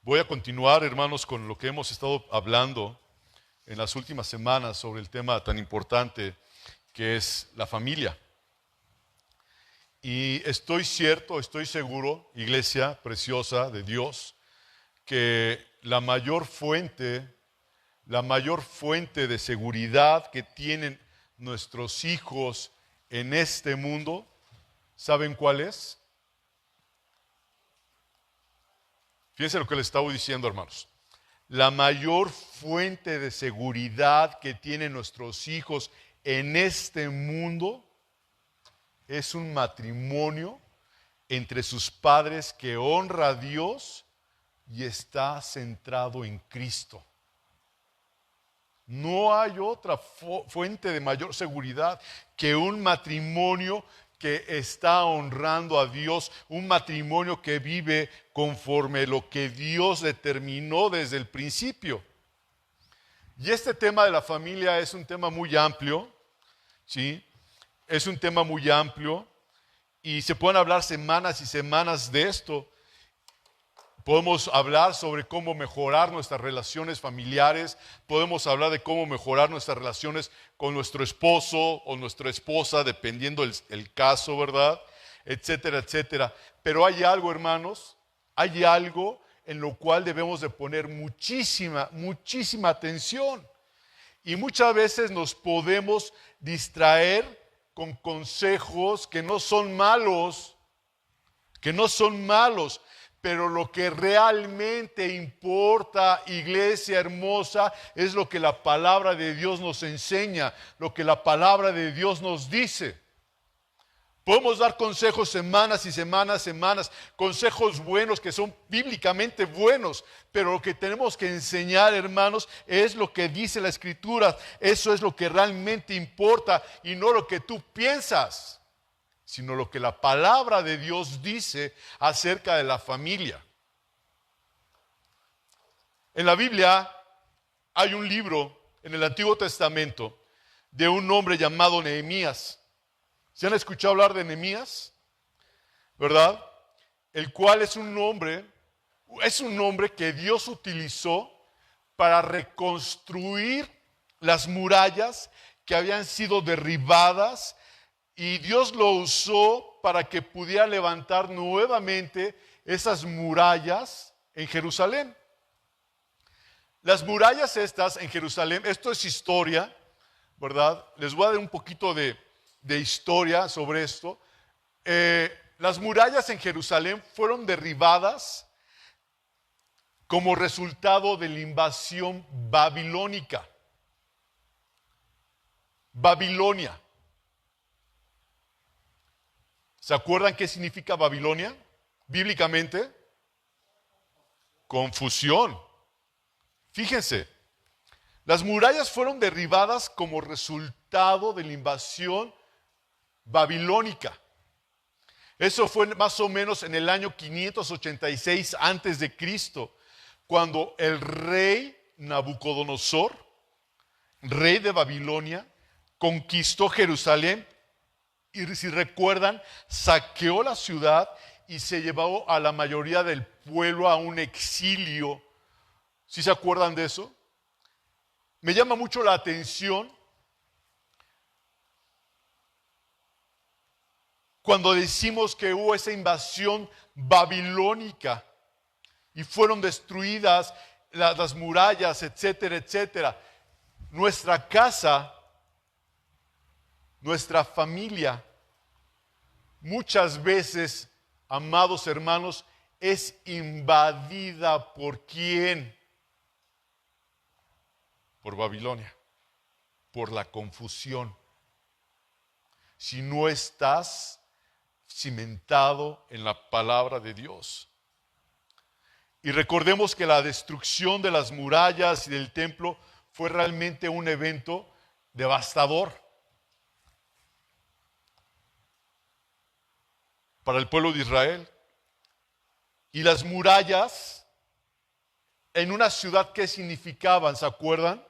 Voy a continuar, hermanos, con lo que hemos estado hablando en las últimas semanas sobre el tema tan importante que es la familia. Y estoy seguro, iglesia preciosa de Dios, que la mayor fuente de seguridad que tienen nuestros hijos en este mundo, ¿saben cuál es? Fíjense lo que les estaba diciendo, hermanos. La mayor fuente de seguridad que tienen nuestros hijos en este mundo es un matrimonio entre sus padres que honra a Dios y está centrado en Cristo. No hay otra fuente de mayor seguridad que un matrimonio que está honrando a Dios, un matrimonio que vive conforme lo que Dios determinó desde el principio. Y este tema de la familia es un tema muy amplio, ¿sí? Es un tema muy amplio y se pueden hablar semanas y semanas de esto. Podemos hablar sobre cómo mejorar nuestras relaciones familiares, podemos hablar de cómo mejorar nuestras relaciones con nuestro esposo o nuestra esposa, dependiendo el caso, ¿verdad? Etcétera, etcétera. Pero hay algo, hermanos, hay algo en lo cual debemos de poner muchísima atención. Y muchas veces nos podemos distraer con consejos que no son malos, pero lo que realmente importa, iglesia hermosa, es lo que la palabra de Dios nos enseña, lo que la palabra de Dios nos dice. Podemos dar consejos semanas y semanas, consejos buenos que son bíblicamente buenos, pero lo que tenemos que enseñar, hermanos, es lo que dice la Escritura. Eso es lo que realmente importa y no lo que tú piensas, sino lo que la palabra de Dios dice acerca de la familia. En la Biblia hay un libro en el Antiguo Testamento de un hombre llamado Nehemías. ¿Se han escuchado hablar de Nehemías? ¿Verdad? El cual es un hombre que Dios utilizó para reconstruir las murallas que habían sido derribadas. Y Dios lo usó para que pudiera levantar nuevamente esas murallas en Jerusalén. Las murallas estas en Jerusalén, esto es historia, ¿verdad? Les voy a dar un poquito de historia sobre esto. Las murallas en Jerusalén fueron derribadas como resultado de la invasión babilónica. Babilonia. ¿Se acuerdan qué significa Babilonia? Bíblicamente, confusión. Fíjense, las murallas fueron derribadas como resultado de la invasión babilónica. Eso fue más o menos en el año 586 antes de Cristo, cuando el rey Nabucodonosor, rey de Babilonia, conquistó Jerusalén. Y si recuerdan, saqueó la ciudad y se llevó a la mayoría del pueblo a un exilio. ¿Sí se acuerdan de eso? Me llama mucho la atención cuando decimos que hubo esa invasión babilónica y fueron destruidas las murallas, etcétera, etcétera. Nuestra casa, nuestra familia, muchas veces, amados hermanos, es invadida ¿por quién? Por Babilonia, por la confusión. Si no estás cimentado en la palabra de Dios. Y recordemos que la destrucción de las murallas y del templo fue realmente un evento devastador para el pueblo de Israel. Y las murallas en una ciudad, ¿qué significaban? ¿Se acuerdan?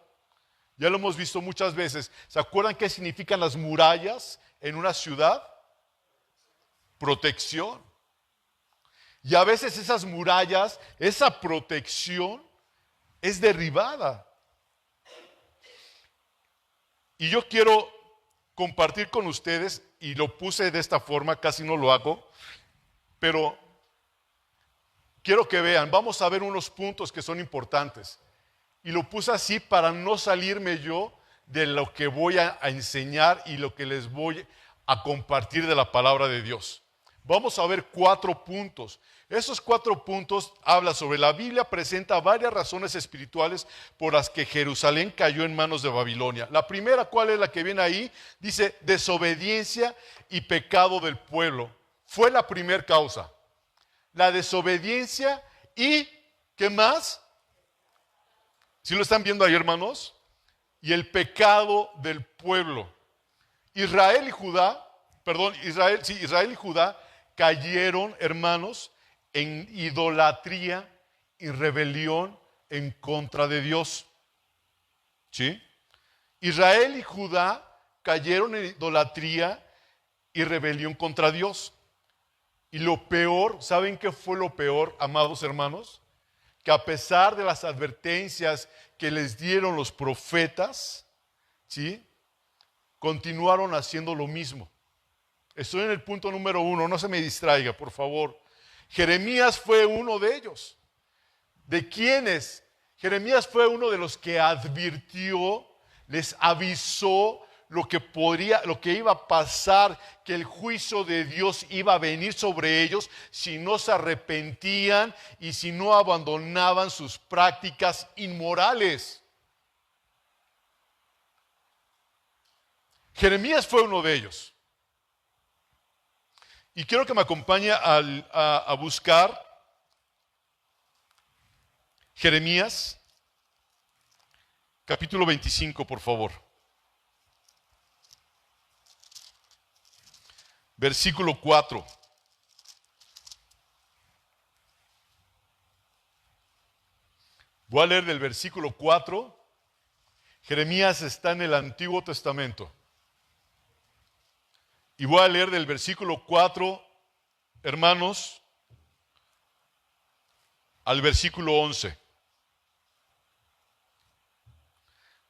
Ya lo hemos visto muchas veces. ¿Se acuerdan qué significan las murallas en una ciudad? Protección. Y a veces esas murallas, esa protección es derribada. Y yo quiero compartir con ustedes, y lo puse de esta forma, casi no lo hago, pero quiero que vean, vamos a ver unos puntos que son importantes. Y lo puse así para no salirme yo de lo que voy a enseñar y lo que les voy a compartir de la palabra de Dios. Vamos a ver 4 puntos. Esos 4 puntos hablan sobre la Biblia, presenta varias razones espirituales por las que Jerusalén cayó en manos de Babilonia. La primera, ¿cuál es la que viene ahí? Dice, desobediencia y pecado del pueblo. Fue la primera causa. La desobediencia y, ¿qué más? ¿Sí lo están viendo ahí, hermanos? Y el pecado del pueblo. Israel y Judá cayeron, hermanos, en idolatría y rebelión en contra de Dios. ¿Sí? Israel y Judá cayeron en idolatría y rebelión contra Dios. Y lo peor, ¿saben qué fue lo peor, amados hermanos? Que a pesar de las advertencias que les dieron los profetas, ¿sí?, continuaron haciendo lo mismo. Estoy en el punto número 1, no se me distraiga, por favor. Jeremías fue uno de ellos. ¿De quiénes? Jeremías fue uno de los que advirtió, les avisó lo que iba a pasar, que el juicio de Dios iba a venir sobre ellos si no se arrepentían y si no abandonaban sus prácticas inmorales. Jeremías fue uno de ellos. Y quiero que me acompañe a buscar Jeremías, capítulo 25, por favor. Versículo 4. Voy a leer del versículo 4. Jeremías está en el Antiguo Testamento. Y voy a leer del versículo 4, hermanos, al versículo 11.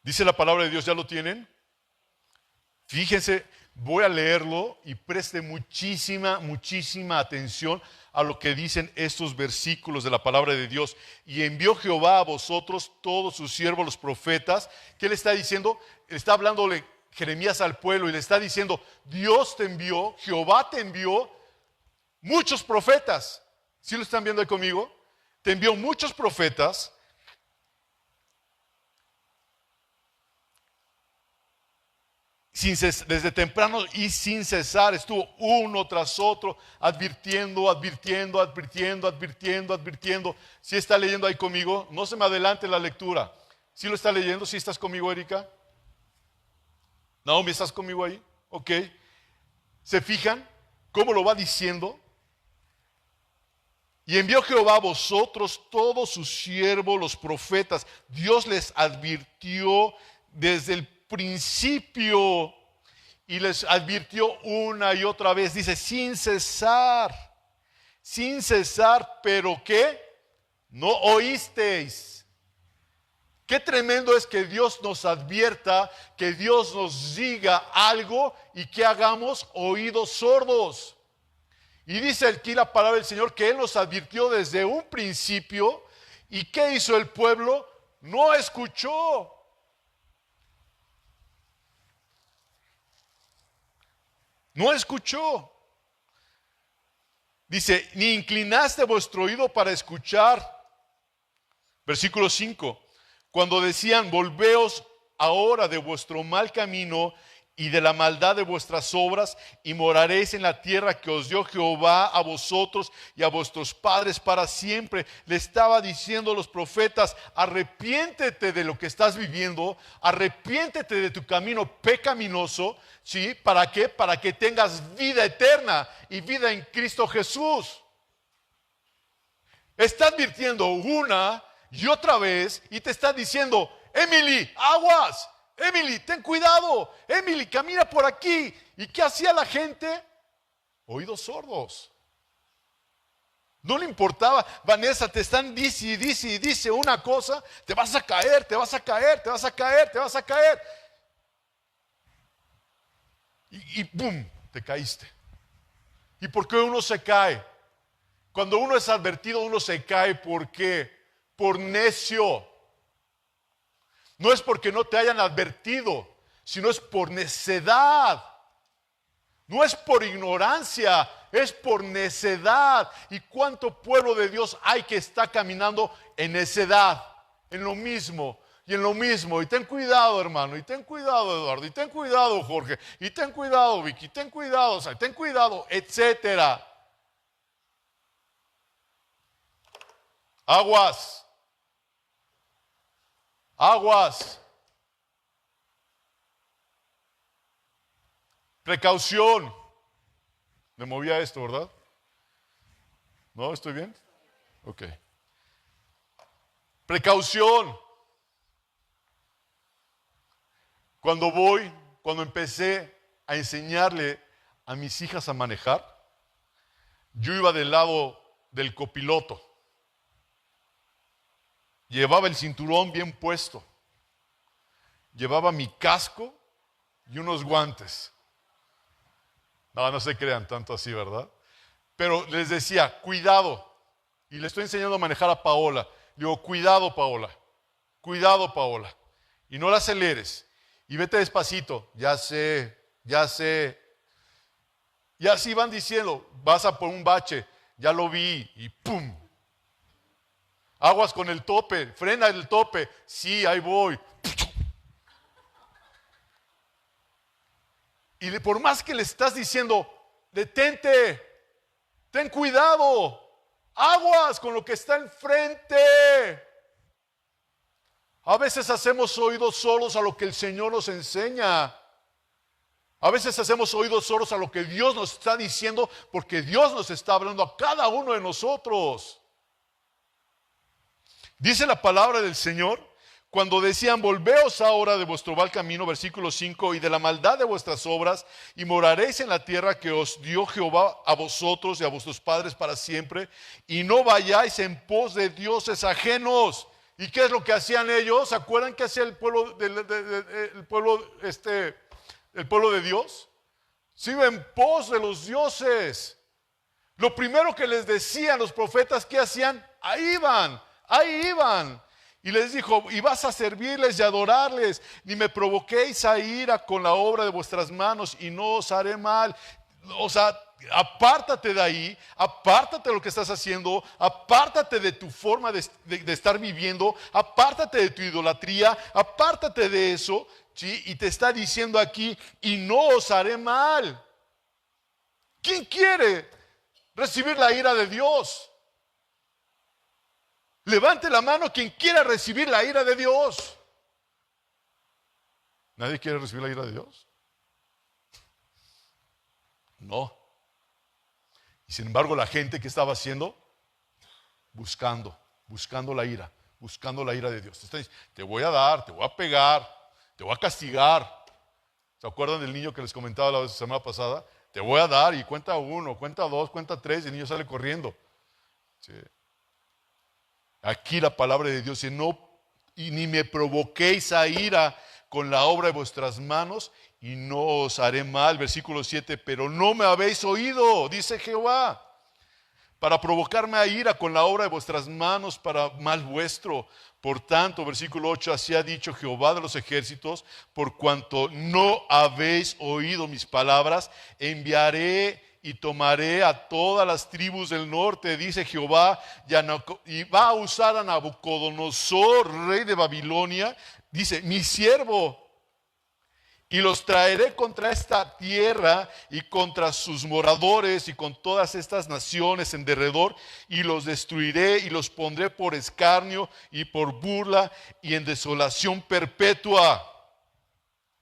Dice la palabra de Dios, ¿ya lo tienen? Fíjense, voy a leerlo y preste muchísima atención a lo que dicen estos versículos de la palabra de Dios. Y envió Jehová a vosotros todos sus siervos los profetas. ¿Qué le está diciendo? Está hablándole Jeremías al pueblo y le está diciendo, Dios te envió, Jehová te envió muchos profetas. ¿Sí lo están viendo ahí conmigo? Te envió muchos profetas desde temprano y sin cesar. Estuvo uno tras otro advirtiendo. ¿Sí está leyendo ahí conmigo? No se me adelante la lectura. ¿Sí lo está leyendo? ¿Sí estás conmigo, Erika? Naomi, ¿estás conmigo ahí? Ok. ¿Se fijan cómo lo va diciendo? Y envió Jehová a vosotros todos sus siervos, los profetas. Dios les advirtió desde el principio y les advirtió una y otra vez. Dice, sin cesar, pero ¿qué? No oísteis. Qué tremendo es que Dios nos advierta, que Dios nos diga algo y que hagamos oídos sordos. Y dice aquí la palabra del Señor que Él nos advirtió desde un principio. ¿Y qué hizo el pueblo? No escuchó. No escuchó. Dice, ni inclinaste vuestro oído para escuchar. Versículo 5. Cuando decían, volveos ahora de vuestro mal camino y de la maldad de vuestras obras, y moraréis en la tierra que os dio Jehová a vosotros y a vuestros padres para siempre. Le estaba diciendo los profetas, arrepiéntete de lo que estás viviendo, arrepiéntete de tu camino pecaminoso, ¿sí? ¿Para qué? Para que tengas vida eterna y vida en Cristo Jesús. Está advirtiendo una y otra vez y te está diciendo, Emily, aguas. Emily, ten cuidado. Emily, camina por aquí. ¿Y qué hacía la gente? Oídos sordos. No le importaba. Vanessa, te están dice una cosa, te vas a caer, te vas a caer, te vas a caer, te vas a caer. Y ¡pum! Te caíste. ¿Y por qué uno se cae? Cuando uno es advertido, uno se cae. ¿Por qué? Por necio. No es porque no te hayan advertido, sino es por necedad. No es por ignorancia, es por necedad. ¿Y cuánto pueblo de Dios hay que está caminando en necedad? En lo mismo y en lo mismo. Y ten cuidado, hermano, y ten cuidado, Eduardo, y ten cuidado, Jorge, y ten cuidado, Vicky, ten cuidado, o sea, ten cuidado, etcétera. Aguas. Aguas. Precaución. Me movía esto, ¿verdad? ¿No? ¿Estoy bien? Ok. Precaución. Cuando empecé a enseñarle a mis hijas a manejar, yo iba del lado del copiloto. Llevaba el cinturón bien puesto. Llevaba mi casco y unos guantes. No se crean tanto así, ¿verdad? Pero les decía, cuidado. Y le estoy enseñando a manejar a Paola. Le digo, cuidado, Paola. Cuidado, Paola. Y no la aceleres. Y vete despacito. Ya sé, ya sé. Y así van diciendo, vas a por un bache. Ya lo vi. Y ¡pum! Aguas con el tope. Frena el tope. Sí, ahí voy. Y por más que le estás diciendo, detente, ten cuidado, aguas con lo que está enfrente. A veces hacemos oídos sordos a lo que el Señor nos enseña. A veces hacemos oídos sordos a lo que Dios nos está diciendo, porque Dios nos está hablando a cada uno de nosotros. Dice la palabra del Señor, cuando decían, volveos ahora de vuestro mal camino, versículo 5, y de la maldad de vuestras obras, y moraréis en la tierra que os dio Jehová a vosotros y a vuestros padres para siempre, y no vayáis en pos de dioses ajenos. ¿Y qué es lo que hacían ellos? ¿Se acuerdan qué hacía el pueblo el pueblo de Dios? Se iba en pos de los dioses. Lo primero que les decían los profetas, ¿qué hacían? Ahí iban. Y les dijo, y vas a servirles y adorarles, ni me provoquéis a ira con la obra de vuestras manos, y no os haré mal. O sea, apártate de ahí, apártate de lo que estás haciendo, apártate de tu forma de estar viviendo, apártate de tu idolatría, apártate de eso, ¿sí? Y te está diciendo aquí, y no os haré mal. ¿Quién quiere recibir la ira de Dios? Levante la mano quien quiera recibir la ira de Dios. ¿Nadie quiere recibir la ira de Dios? No. Y sin embargo la gente que estaba haciendo, buscando la ira de Dios. Te voy a dar, te voy a pegar, te voy a castigar. ¿Se acuerdan del niño que les comentaba la semana pasada? Te voy a dar y cuenta 1, cuenta 2, cuenta 3 y el niño sale corriendo. Sí. Aquí la palabra de Dios dice, no, y ni me provoquéis a ira con la obra de vuestras manos, y no os haré mal. Versículo 7, pero no me habéis oído, dice Jehová, para provocarme a ira con la obra de vuestras manos para mal vuestro. Por tanto, versículo 8, así ha dicho Jehová de los ejércitos, por cuanto no habéis oído mis palabras, enviaré y tomaré a todas las tribus del norte, dice Jehová, y va a usar a Nabucodonosor, rey de Babilonia, dice, mi siervo, y los traeré contra esta tierra y contra sus moradores y con todas estas naciones en derredor, y los destruiré y los pondré por escarnio y por burla y en desolación perpetua.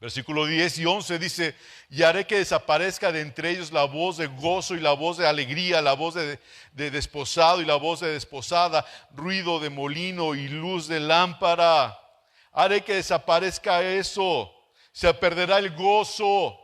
Versículo 10 y 11 dice, y haré que desaparezca de entre ellos la voz de gozo y la voz de alegría, la voz de desposado y la voz de desposada, ruido de molino y luz de lámpara. Haré que desaparezca eso, se perderá el gozo.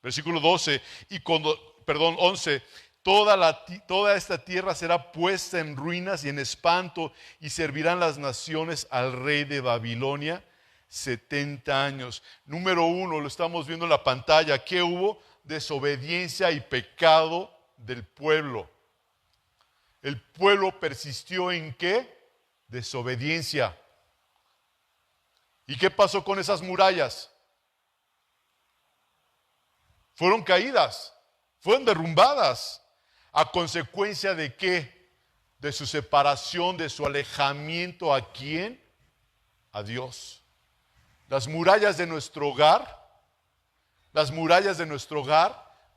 Versículo 11, 11, Toda esta tierra será puesta en ruinas y en espanto, y servirán las naciones al rey de Babilonia 70 años. Número 1, lo estamos viendo en la pantalla. ¿Qué hubo? Desobediencia y pecado del pueblo. El pueblo persistió ¿en qué? Desobediencia. ¿Y qué pasó con esas murallas? Fueron caídas, fueron derrumbadas. ¿A consecuencia de qué? De su separación, de su alejamiento. ¿A quién? A Dios. Las murallas de nuestro hogar,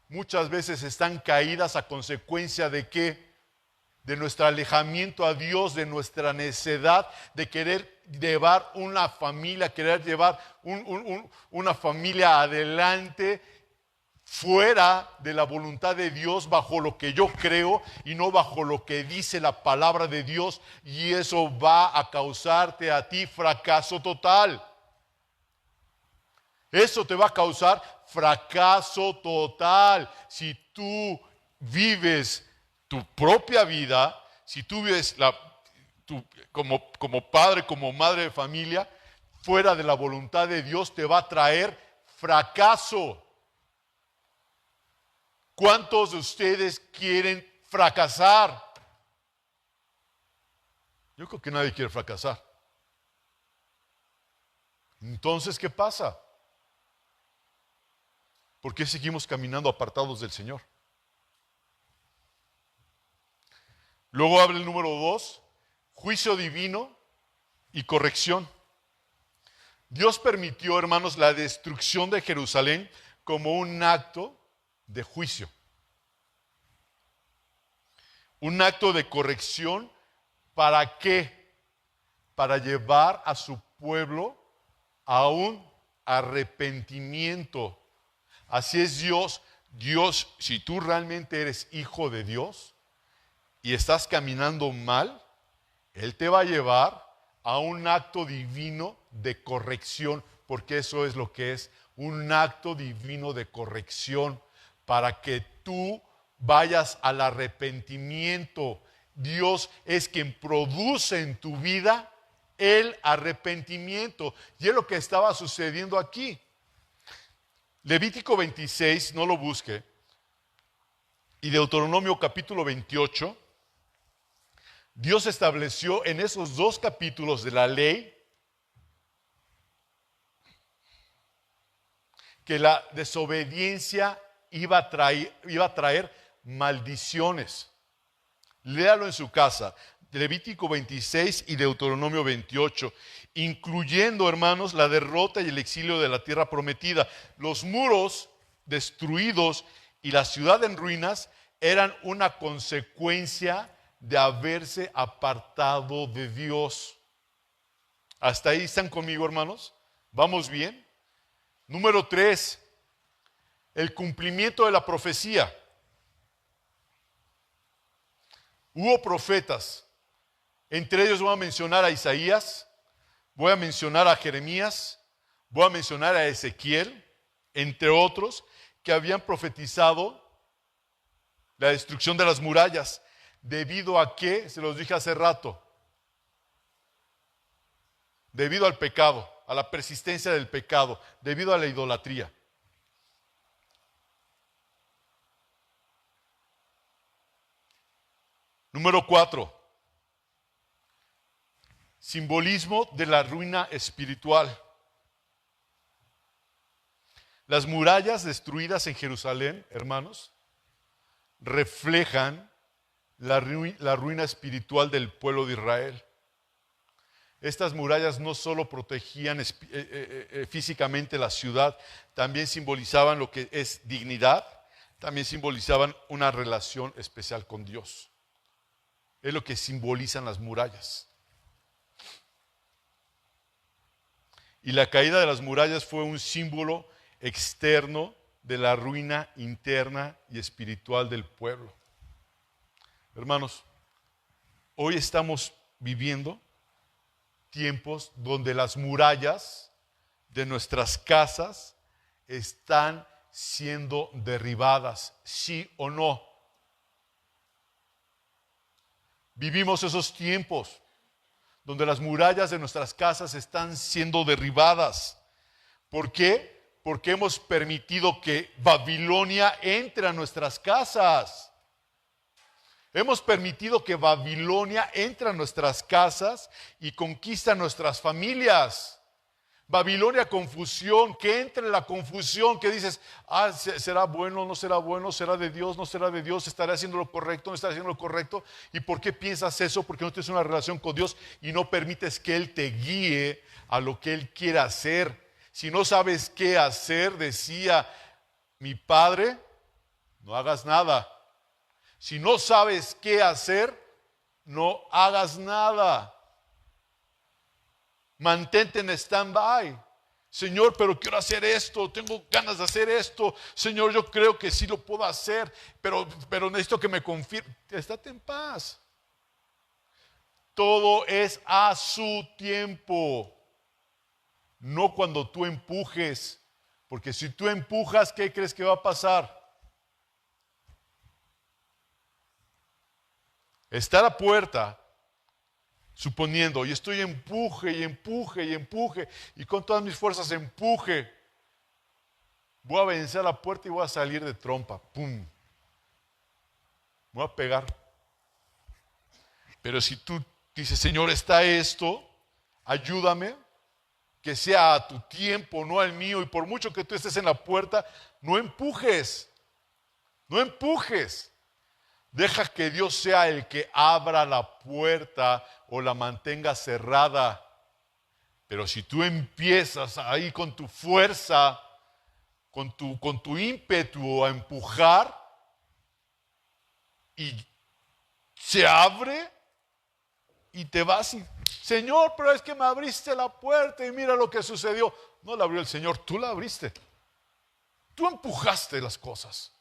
muchas veces están caídas a consecuencia de qué? De nuestro alejamiento a Dios, de nuestra necedad de querer llevar una familia, una familia adelante, fuera de la voluntad de Dios, bajo lo que yo creo y no bajo lo que dice la palabra de Dios, y eso va a causarte a ti fracaso total. Eso te va a causar fracaso total. Si tú vives tu propia vida, si tú vives como padre, como madre de familia, fuera de la voluntad de Dios, te va a traer fracaso. ¿Cuántos de ustedes quieren fracasar? Yo creo que nadie quiere fracasar. Entonces, ¿qué pasa? ¿Por qué seguimos caminando apartados del Señor? Luego habla el número 2, juicio divino y corrección. Dios permitió, hermanos, la destrucción de Jerusalén como un acto de juicio. Un acto de corrección. ¿Para qué? Para llevar a su pueblo a un arrepentimiento. Así es Dios. Dios, si tú realmente eres hijo de Dios y estás caminando mal, Él te va a llevar a un acto divino de corrección, porque eso es lo que es, un acto divino de corrección, para que tú vayas al arrepentimiento. Dios es quien produce en tu vida el arrepentimiento, y es lo que estaba sucediendo aquí. Levítico 26, no lo busque, y Deuteronomio capítulo 28, Dios estableció en esos dos capítulos de la ley que la desobediencia iba a traer maldiciones. Léalo en su casa, Levítico 26 y Deuteronomio 28, incluyendo, hermanos, la derrota y el exilio de la tierra prometida. Los muros destruidos y la ciudad en ruinas eran una consecuencia de haberse apartado de Dios. ¿Hasta ahí están conmigo, hermanos? ¿Vamos bien? Número 3, el cumplimiento de la profecía. Hubo profetas, entre ellos voy a mencionar a Isaías, voy a mencionar a Jeremías, voy a mencionar a Ezequiel, entre otros, que habían profetizado la destrucción de las murallas. ¿Debido a qué? Se los dije hace rato. Debido al pecado, a la persistencia del pecado, debido a la idolatría. Número 4, simbolismo de la ruina espiritual. Las murallas destruidas en Jerusalén, hermanos, reflejan la ruina espiritual del pueblo de Israel. Estas murallas no solo protegían físicamente la ciudad, también simbolizaban lo que es dignidad, también simbolizaban una relación especial con Dios. Es lo que simbolizan las murallas. Y la caída de las murallas fue un símbolo externo de la ruina interna y espiritual del pueblo. Hermanos, hoy estamos viviendo tiempos donde las murallas de nuestras casas están siendo derribadas, sí o no. Vivimos esos tiempos donde las murallas de nuestras casas están siendo derribadas. ¿Por qué? Porque hemos permitido que Babilonia entre a nuestras casas. Hemos permitido que Babilonia entre a nuestras casas y conquista nuestras familias. Babilonia, confusión, que entre la confusión, que dices, será bueno, no será bueno, será de Dios, no será de Dios, estaré haciendo lo correcto, no estaré haciendo lo correcto. ¿Y por qué piensas eso? Porque no tienes una relación con Dios y no permites que Él te guíe a lo que Él quiera hacer. Si no sabes qué hacer, decía mi padre, no hagas nada. Si no sabes qué hacer, no hagas nada. Mantente en stand-by. Señor, pero quiero hacer esto, tengo ganas de hacer esto. Señor, yo creo que sí lo puedo hacer, pero necesito que me confirme. Estate en paz. Todo es a su tiempo. No cuando tú empujes. Porque si tú empujas, ¿qué crees que va a pasar? Está a la puerta. Suponiendo, y estoy empuje y empuje y empuje, y con todas mis fuerzas empuje, voy a vencer la puerta y voy a salir de trompa, ¡pum! Me voy a pegar. Pero si tú dices, Señor, está esto, ayúdame, que sea a tu tiempo, no al mío, y por mucho que tú estés en la puerta, no empujes, no empujes. Deja que Dios sea el que abra la puerta o la mantenga cerrada. Pero si tú empiezas ahí con tu fuerza, con tu ímpetu a empujar y se abre y te vas y, Señor, pero es que me abriste la puerta y mira lo que sucedió. No la abrió el Señor, tú la abriste. Tú empujaste las cosas.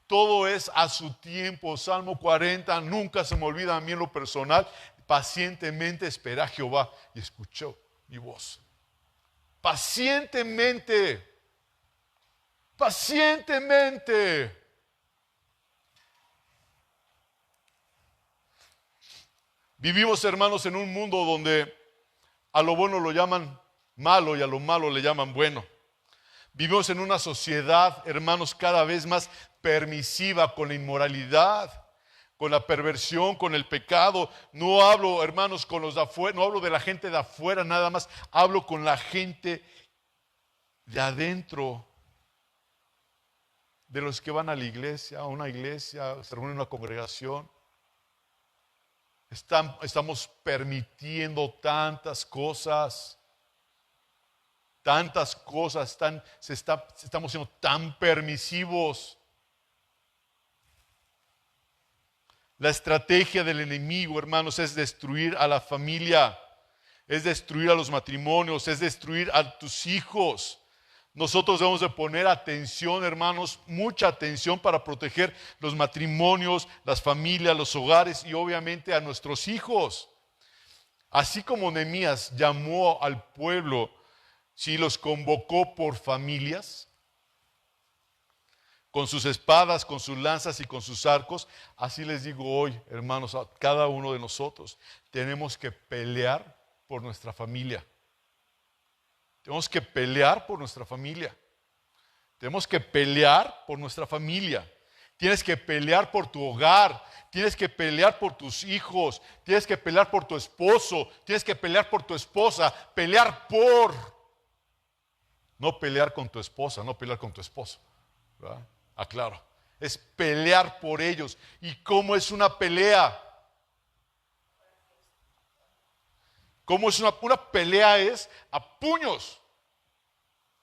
Todo es a su tiempo. Salmo 40, nunca se me olvida a mí en lo personal. Pacientemente esperé a Jehová y escuchó mi voz. Pacientemente. Pacientemente. Vivimos, hermanos, en un mundo donde a lo bueno lo llaman malo y a lo malo le llaman bueno. Vivimos en una sociedad, hermanos, cada vez más permisiva con la inmoralidad, con la perversión, con el pecado. No hablo, hermanos, con los de afuera, no hablo de la gente de afuera nada más, hablo con la gente de adentro, de los que van a la iglesia, a una iglesia, se reúnen en una congregación. Estamos permitiendo tantas cosas. Estamos siendo tan permisivos. La estrategia del enemigo, hermanos, es destruir a la familia, es destruir a los matrimonios, es destruir a tus hijos. Nosotros debemos de poner atención, hermanos, mucha atención para proteger los matrimonios, las familias, los hogares y obviamente a nuestros hijos. Así como Nehemías llamó al pueblo, si los convocó por familias, con sus espadas, con sus lanzas y con sus arcos, así les digo hoy, hermanos, a cada uno de nosotros, tenemos que pelear por nuestra familia. Tenemos que pelear por nuestra familia. Tenemos que pelear por nuestra familia. Tienes que pelear por tu hogar. Tienes que pelear por tus hijos. Tienes que pelear por tu esposo. Tienes que pelear por tu esposa. Pelear por. No pelear con tu esposa, no pelear con tu esposo. ¿Verdad? Aclaro. Es pelear por ellos. ¿Y cómo es una pelea? ¿Cómo es una pelea? Es a puños.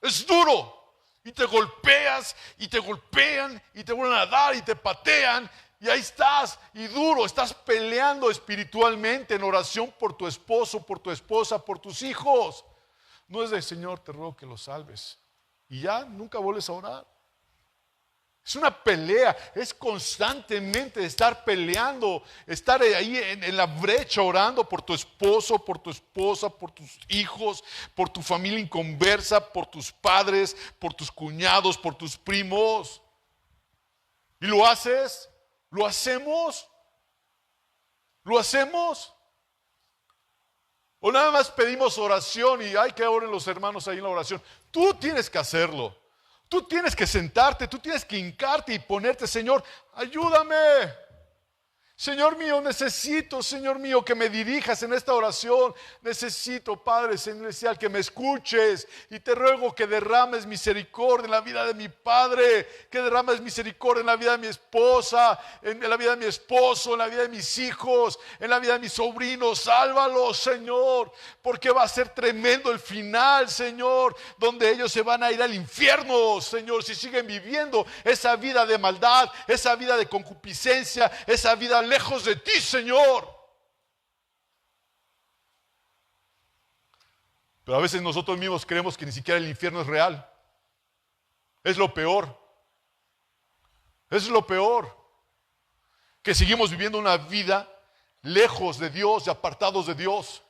Es duro. Y te golpeas, y te golpean, y te vuelven a dar, y te patean. Y ahí estás, y duro. Estás peleando espiritualmente en oración por tu esposo, por tu esposa, por tus hijos. No es de Señor, te ruego que los salves. Y ya nunca vuelves a orar. Es una pelea, es constantemente estar peleando, estar ahí en la brecha orando por tu esposo, por tu esposa, por tus hijos, por tu familia inconversa, por tus padres, por tus cuñados, por tus primos. ¿Y lo haces? ¿Lo hacemos? ¿Lo hacemos? O nada más pedimos oración y hay que oren los hermanos ahí en la oración. Tú tienes que hacerlo. Tú tienes que sentarte, tú tienes que hincarte y ponerte, Señor, ayúdame. Señor mío, necesito, Señor mío, que me dirijas en esta oración. Necesito, Padre Celestial, que me escuches. Y te ruego que derrames misericordia en la vida de mi padre, que derrames misericordia en la vida de mi esposa, en la vida de mi esposo, en la vida de mis hijos, en la vida de mis sobrinos. Sálvalos, Señor, porque va a ser tremendo el final, Señor, donde ellos se van a ir al infierno, Señor, si siguen viviendo esa vida de maldad, esa vida de concupiscencia, esa vida lejos de ti, Señor. Pero a veces nosotros mismos creemos que ni siquiera el infierno es real. Es lo peor. Es lo peor. Que seguimos viviendo una vida lejos de Dios y apartados de Dios.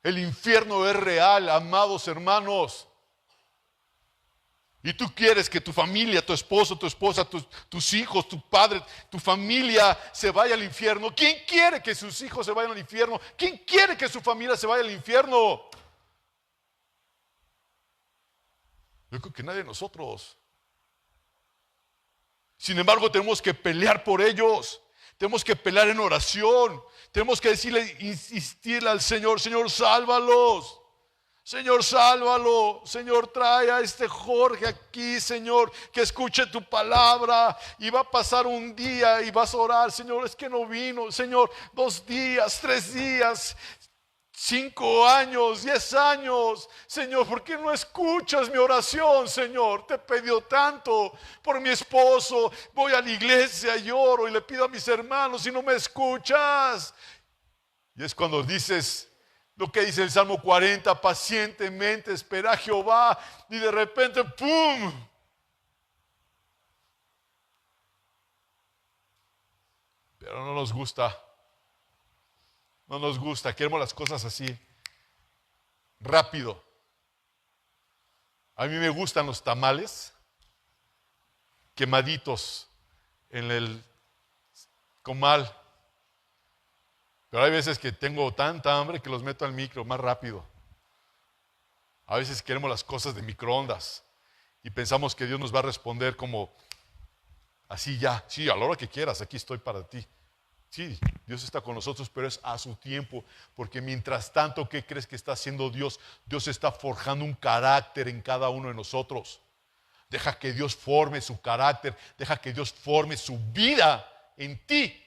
El infierno es real, amados hermanos. Y tú quieres que tu familia, tu esposo, tu esposa, tus hijos, tu padre, tu familia se vaya al infierno. ¿Quién quiere que sus hijos se vayan al infierno? ¿Quién quiere que su familia se vaya al infierno? Yo creo que nadie de nosotros. Sin embargo, tenemos que pelear por ellos. Tenemos que pelear en oración. Tenemos que decirle, insistirle al Señor, Señor, sálvalos. Señor, sálvalo. Señor, trae a este Jorge aquí, Señor, que escuche tu palabra. Y va a pasar un día y vas a orar, Señor, es que no vino. Señor, 2 días, 3 días, 5 años, 10 años. Señor, ¿por qué no escuchas mi oración, Señor? Te he pedido tanto por mi esposo. Voy a la iglesia, lloro y le pido a mis hermanos y no me escuchas. Y es cuando dices lo que dice el Salmo 40, pacientemente espera a Jehová, y de repente, ¡pum! Pero no nos gusta. No nos gusta, queremos las cosas así, rápido. A mí me gustan los tamales quemaditos en el comal. Pero hay veces que tengo tanta hambre que los meto al micro más rápido. A veces queremos las cosas de microondas y pensamos que Dios nos va a responder como así ya. Sí, a la hora que quieras, aquí estoy para ti. Sí, Dios está con nosotros, pero es a su tiempo, porque mientras tanto, ¿qué crees que está haciendo Dios? Dios está forjando un carácter en cada uno de nosotros. Deja que Dios forme su carácter, deja que Dios forme su vida en ti.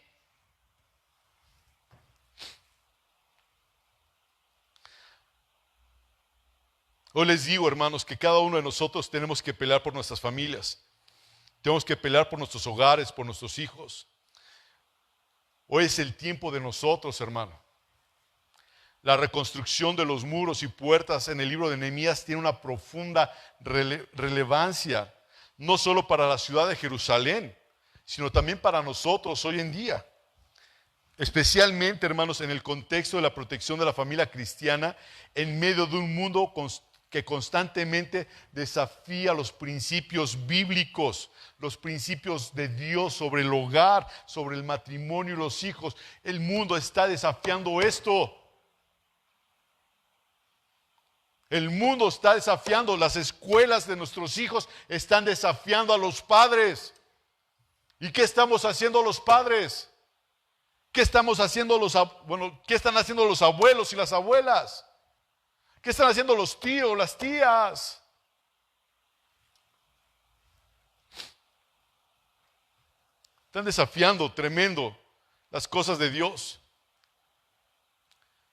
Hoy les digo, hermanos, que cada uno de nosotros tenemos que pelear por nuestras familias. Tenemos que pelear por nuestros hogares, por nuestros hijos. Hoy es el tiempo de nosotros, hermano. La reconstrucción de los muros y puertas en el libro de Nehemías tiene una profunda relevancia, no solo para la ciudad de Jerusalén, sino también para nosotros hoy en día. Especialmente, hermanos, en el contexto de la protección de la familia cristiana en medio de un mundo que constantemente desafía los principios bíblicos, los principios de Dios sobre el hogar, sobre el matrimonio y los hijos. El mundo está desafiando esto. El mundo está desafiando, las escuelas de nuestros hijos están desafiando a los padres. ¿Y qué estamos haciendo los padres? ¿Qué estamos haciendo qué están haciendo los abuelos y las abuelas? ¿Qué están haciendo los tíos, las tías? Están desafiando tremendo las cosas de Dios.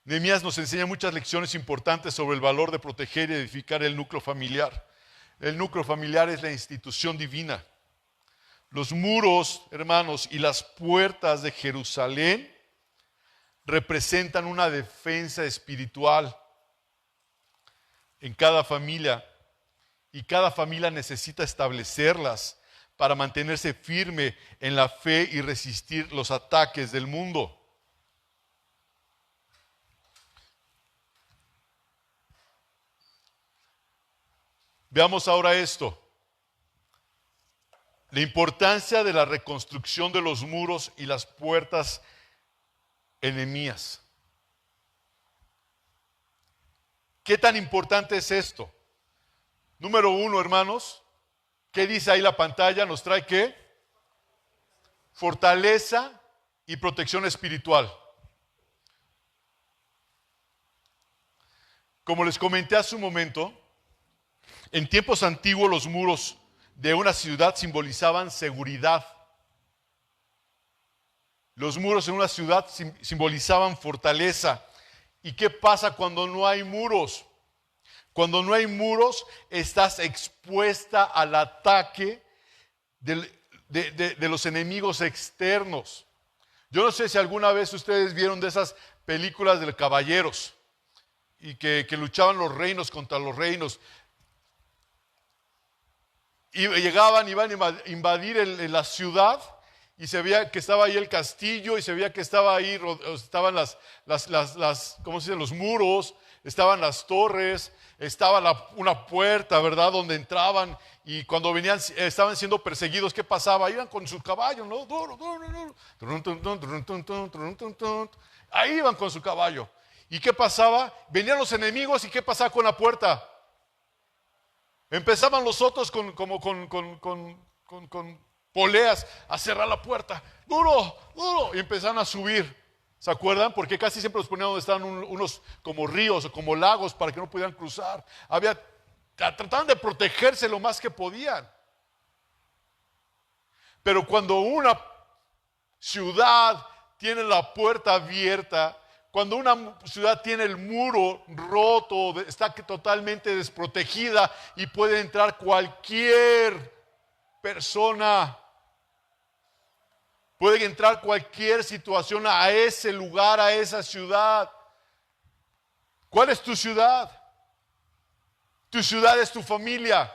Nehemías nos enseña muchas lecciones importantes sobre el valor de proteger y edificar el núcleo familiar. El núcleo familiar es la institución divina. Los muros, hermanos, y las puertas de Jerusalén representan una defensa espiritual en cada familia, y cada familia necesita establecerlas para mantenerse firme en la fe y resistir los ataques del mundo. Veamos ahora esto. La importancia de la reconstrucción de los muros y las puertas en Nehemías. ¿Qué tan importante es esto? Número 1, hermanos, ¿qué dice ahí la pantalla? Nos trae ¿qué? Fortaleza y protección espiritual. Como les comenté hace un momento, en tiempos antiguos los muros de una ciudad simbolizaban seguridad. Los muros en una ciudad simbolizaban fortaleza. ¿Y qué pasa cuando no hay muros? Cuando no hay muros, estás expuesta al ataque de los enemigos externos. Yo no sé si alguna vez ustedes vieron de esas películas de caballeros y que luchaban los reinos contra los reinos. Y llegaban, iban a invadir la ciudad y se veía que estaba ahí el castillo y se veía que estaba ahí, estaban ¿cómo se dice? Los muros, estaban las torres, estaba una puerta, ¿verdad? Donde entraban y cuando venían, estaban siendo perseguidos, ¿qué pasaba? Iban con su caballo, ¿no? Ahí iban con su caballo. ¿Y qué pasaba? Venían los enemigos y ¿qué pasaba con la puerta? Empezaban los otros con poleas a cerrar la puerta. Duro, duro. Y empezaban a subir. ¿Se acuerdan? Porque casi siempre los ponían donde estaban unos como ríos o como lagos para que no pudieran cruzar. Trataban de protegerse lo más que podían. Pero cuando una ciudad tiene la puerta abierta, cuando una ciudad tiene el muro roto, está totalmente desprotegida y puede entrar cualquier persona, puede entrar cualquier situación a ese lugar, a esa ciudad. ¿Cuál es tu ciudad? Tu ciudad es tu familia.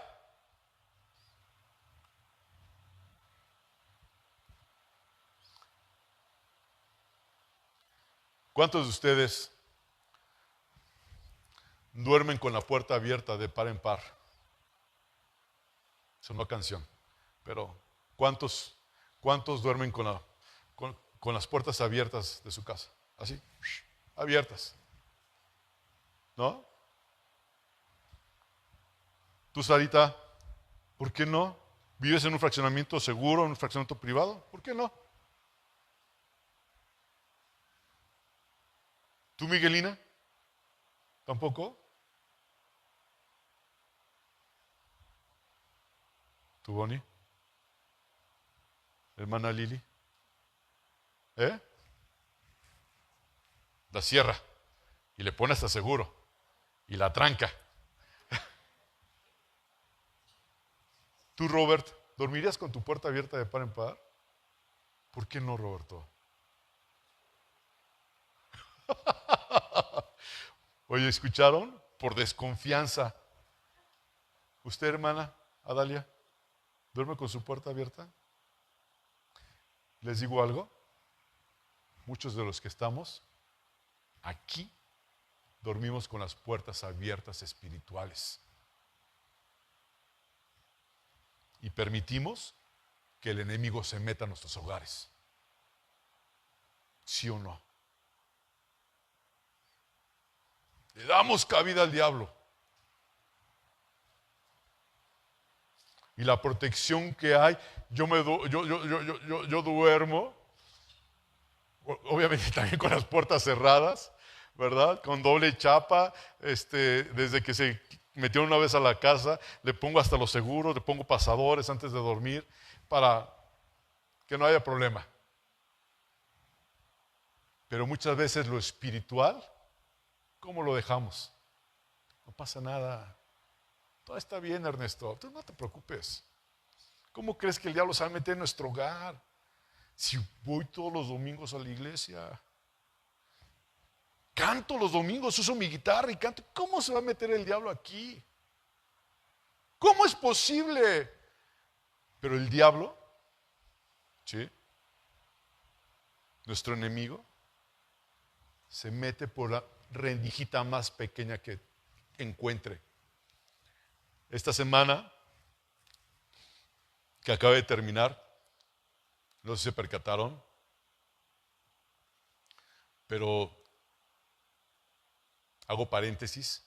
¿Cuántos de ustedes duermen con la puerta abierta de par en par? Es una canción, pero ¿cuántos duermen con las puertas abiertas de su casa? Así, abiertas. ¿No? Tú, Sarita, ¿por qué no? ¿Vives en un fraccionamiento seguro, en un fraccionamiento privado? ¿Por qué no? ¿Tú, Miguelina? ¿Tampoco? ¿Tú, Bonnie? Hermana Lili. La cierra y le pone hasta seguro y la tranca. ¿Tú, Robert, dormirías con tu puerta abierta de par en par? ¿Por qué no, Roberto? Oye, ¿escucharon? Por desconfianza. ¿Usted, hermana Adalia, duerme con su puerta abierta? Les digo algo. Muchos de los que estamos aquí dormimos con las puertas abiertas espirituales. Y permitimos que el enemigo se meta a nuestros hogares. ¿Sí o no? Le damos cabida al diablo. Y la protección que hay, yo duermo, obviamente también con las puertas cerradas, ¿verdad? Con doble chapa, desde que se metió una vez a la casa, le pongo hasta los seguros, le pongo pasadores antes de dormir para que no haya problema. Pero muchas veces lo espiritual, ¿cómo lo dejamos? No pasa nada. Todo está bien, Ernesto. Tú no te preocupes. ¿Cómo crees que el diablo se va a meter en nuestro hogar? Si voy todos los domingos a la iglesia, canto los domingos, uso mi guitarra y canto. ¿Cómo se va a meter el diablo aquí? ¿Cómo es posible? Pero el diablo, ¿sí? Nuestro enemigo, se mete por la rendijita más pequeña que encuentre. Esta semana que acaba de terminar. No sé si se percataron, pero hago paréntesis.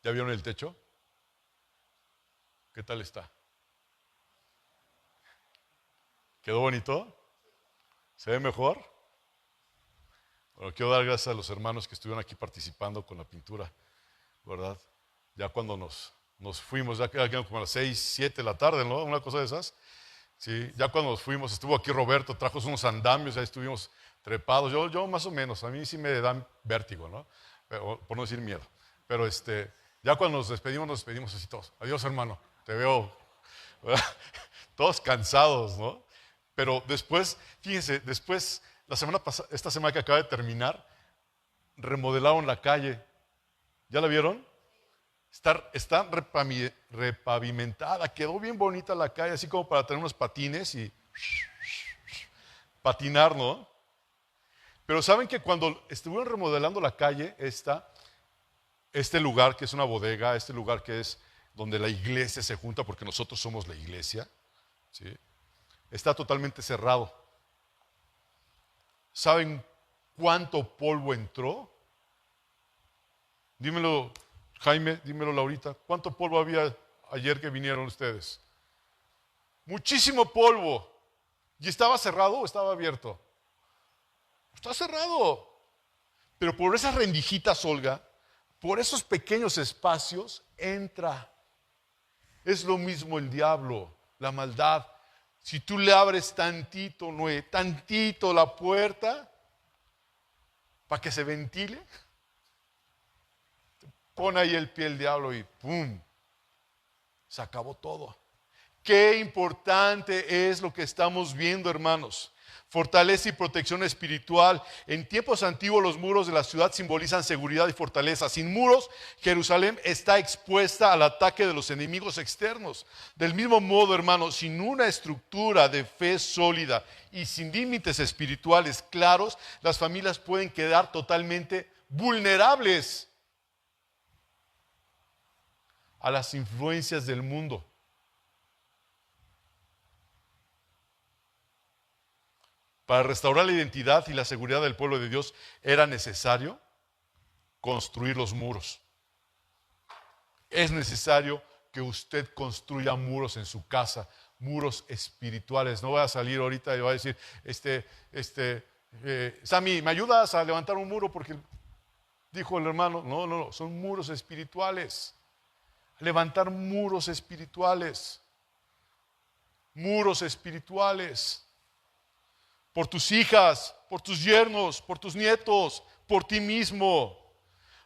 ¿Ya vieron el techo? ¿Qué tal está? ¿Quedó bonito? ¿Se ve mejor? Bueno, quiero dar gracias a los hermanos que estuvieron aquí participando con la pintura, ¿verdad? Ya cuando nos fuimos, ya quedaron como a las 6, 7 de la tarde, ¿no? Una cosa de esas. Sí, ya cuando nos fuimos, estuvo aquí Roberto, trajo unos andamios, ahí estuvimos trepados. Yo más o menos, a mí sí me dan vértigo, ¿no? Pero, por no decir miedo. Pero ya cuando nos despedimos así todos. Adiós, hermano, te veo, ¿verdad? Todos cansados, ¿no? Pero después, fíjense, después, esta semana que acaba de terminar, remodelaron la calle. ¿Ya la vieron? Está repavimentada, quedó bien bonita la calle, así como para tener unos patines y patinar, ¿no? Pero saben que cuando estuvieron remodelando la calle, este lugar que es una bodega, este lugar que es donde la iglesia se junta, porque nosotros somos la iglesia, ¿sí? Está totalmente cerrado. ¿Saben cuánto polvo entró? Dímelo, Jaime, dímelo, Laurita. ¿Cuánto polvo había ayer que vinieron ustedes? Muchísimo polvo. ¿Y estaba cerrado o estaba abierto? Está cerrado. Pero por esas rendijitas, Olga, por esos pequeños espacios, entra. Es lo mismo el diablo, la maldad. Si tú le abres tantito, Noé, tantito la puerta para que se ventile, pone ahí el pie el diablo y ¡pum! Se acabó todo. Qué importante es lo que estamos viendo, hermanos. Fortaleza y protección espiritual. En tiempos antiguos los muros de la ciudad simbolizan seguridad y fortaleza. Sin muros, Jerusalén está expuesta al ataque de los enemigos externos. Del mismo modo, hermanos, sin una estructura de fe sólida y sin límites espirituales claros, las familias pueden quedar totalmente vulnerables a las influencias del mundo. Para restaurar la identidad y la seguridad del pueblo de Dios era necesario construir los muros. Es necesario que usted construya muros en su casa, muros espirituales. No va a salir ahorita y va a decir, Sammy, ¿me ayudas a levantar un muro? Porque dijo el hermano, no, son muros espirituales. Levantar muros espirituales. Muros espirituales. Por tus hijas, por tus yernos, por tus nietos, por ti mismo.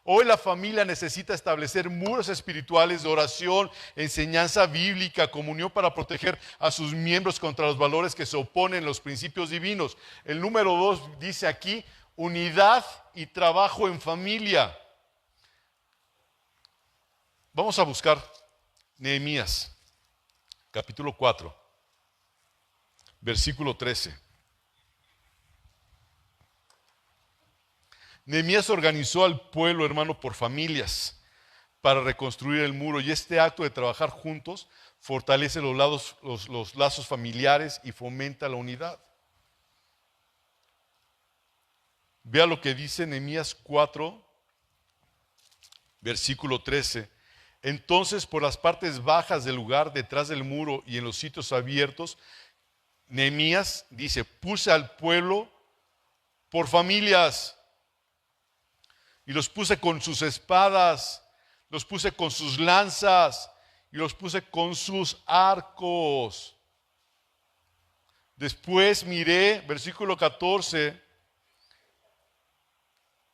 Hoy la familia necesita establecer muros espirituales de oración, enseñanza bíblica, comunión para proteger a sus miembros contra los valores que se oponen a los principios divinos. El número 2 dice aquí, unidad y trabajo en familia. Vamos a buscar Nehemías, capítulo 4, versículo 13. Nehemías organizó al pueblo, hermano, por familias para reconstruir el muro, y este acto de trabajar juntos fortalece los lazos familiares y fomenta la unidad. Vea lo que dice Nehemías 4, versículo 13. Entonces, por las partes bajas del lugar, detrás del muro y en los sitios abiertos, Nehemías dice, puse al pueblo por familias. Y los puse con sus espadas, los puse con sus lanzas y los puse con sus arcos. Después miré, versículo 14,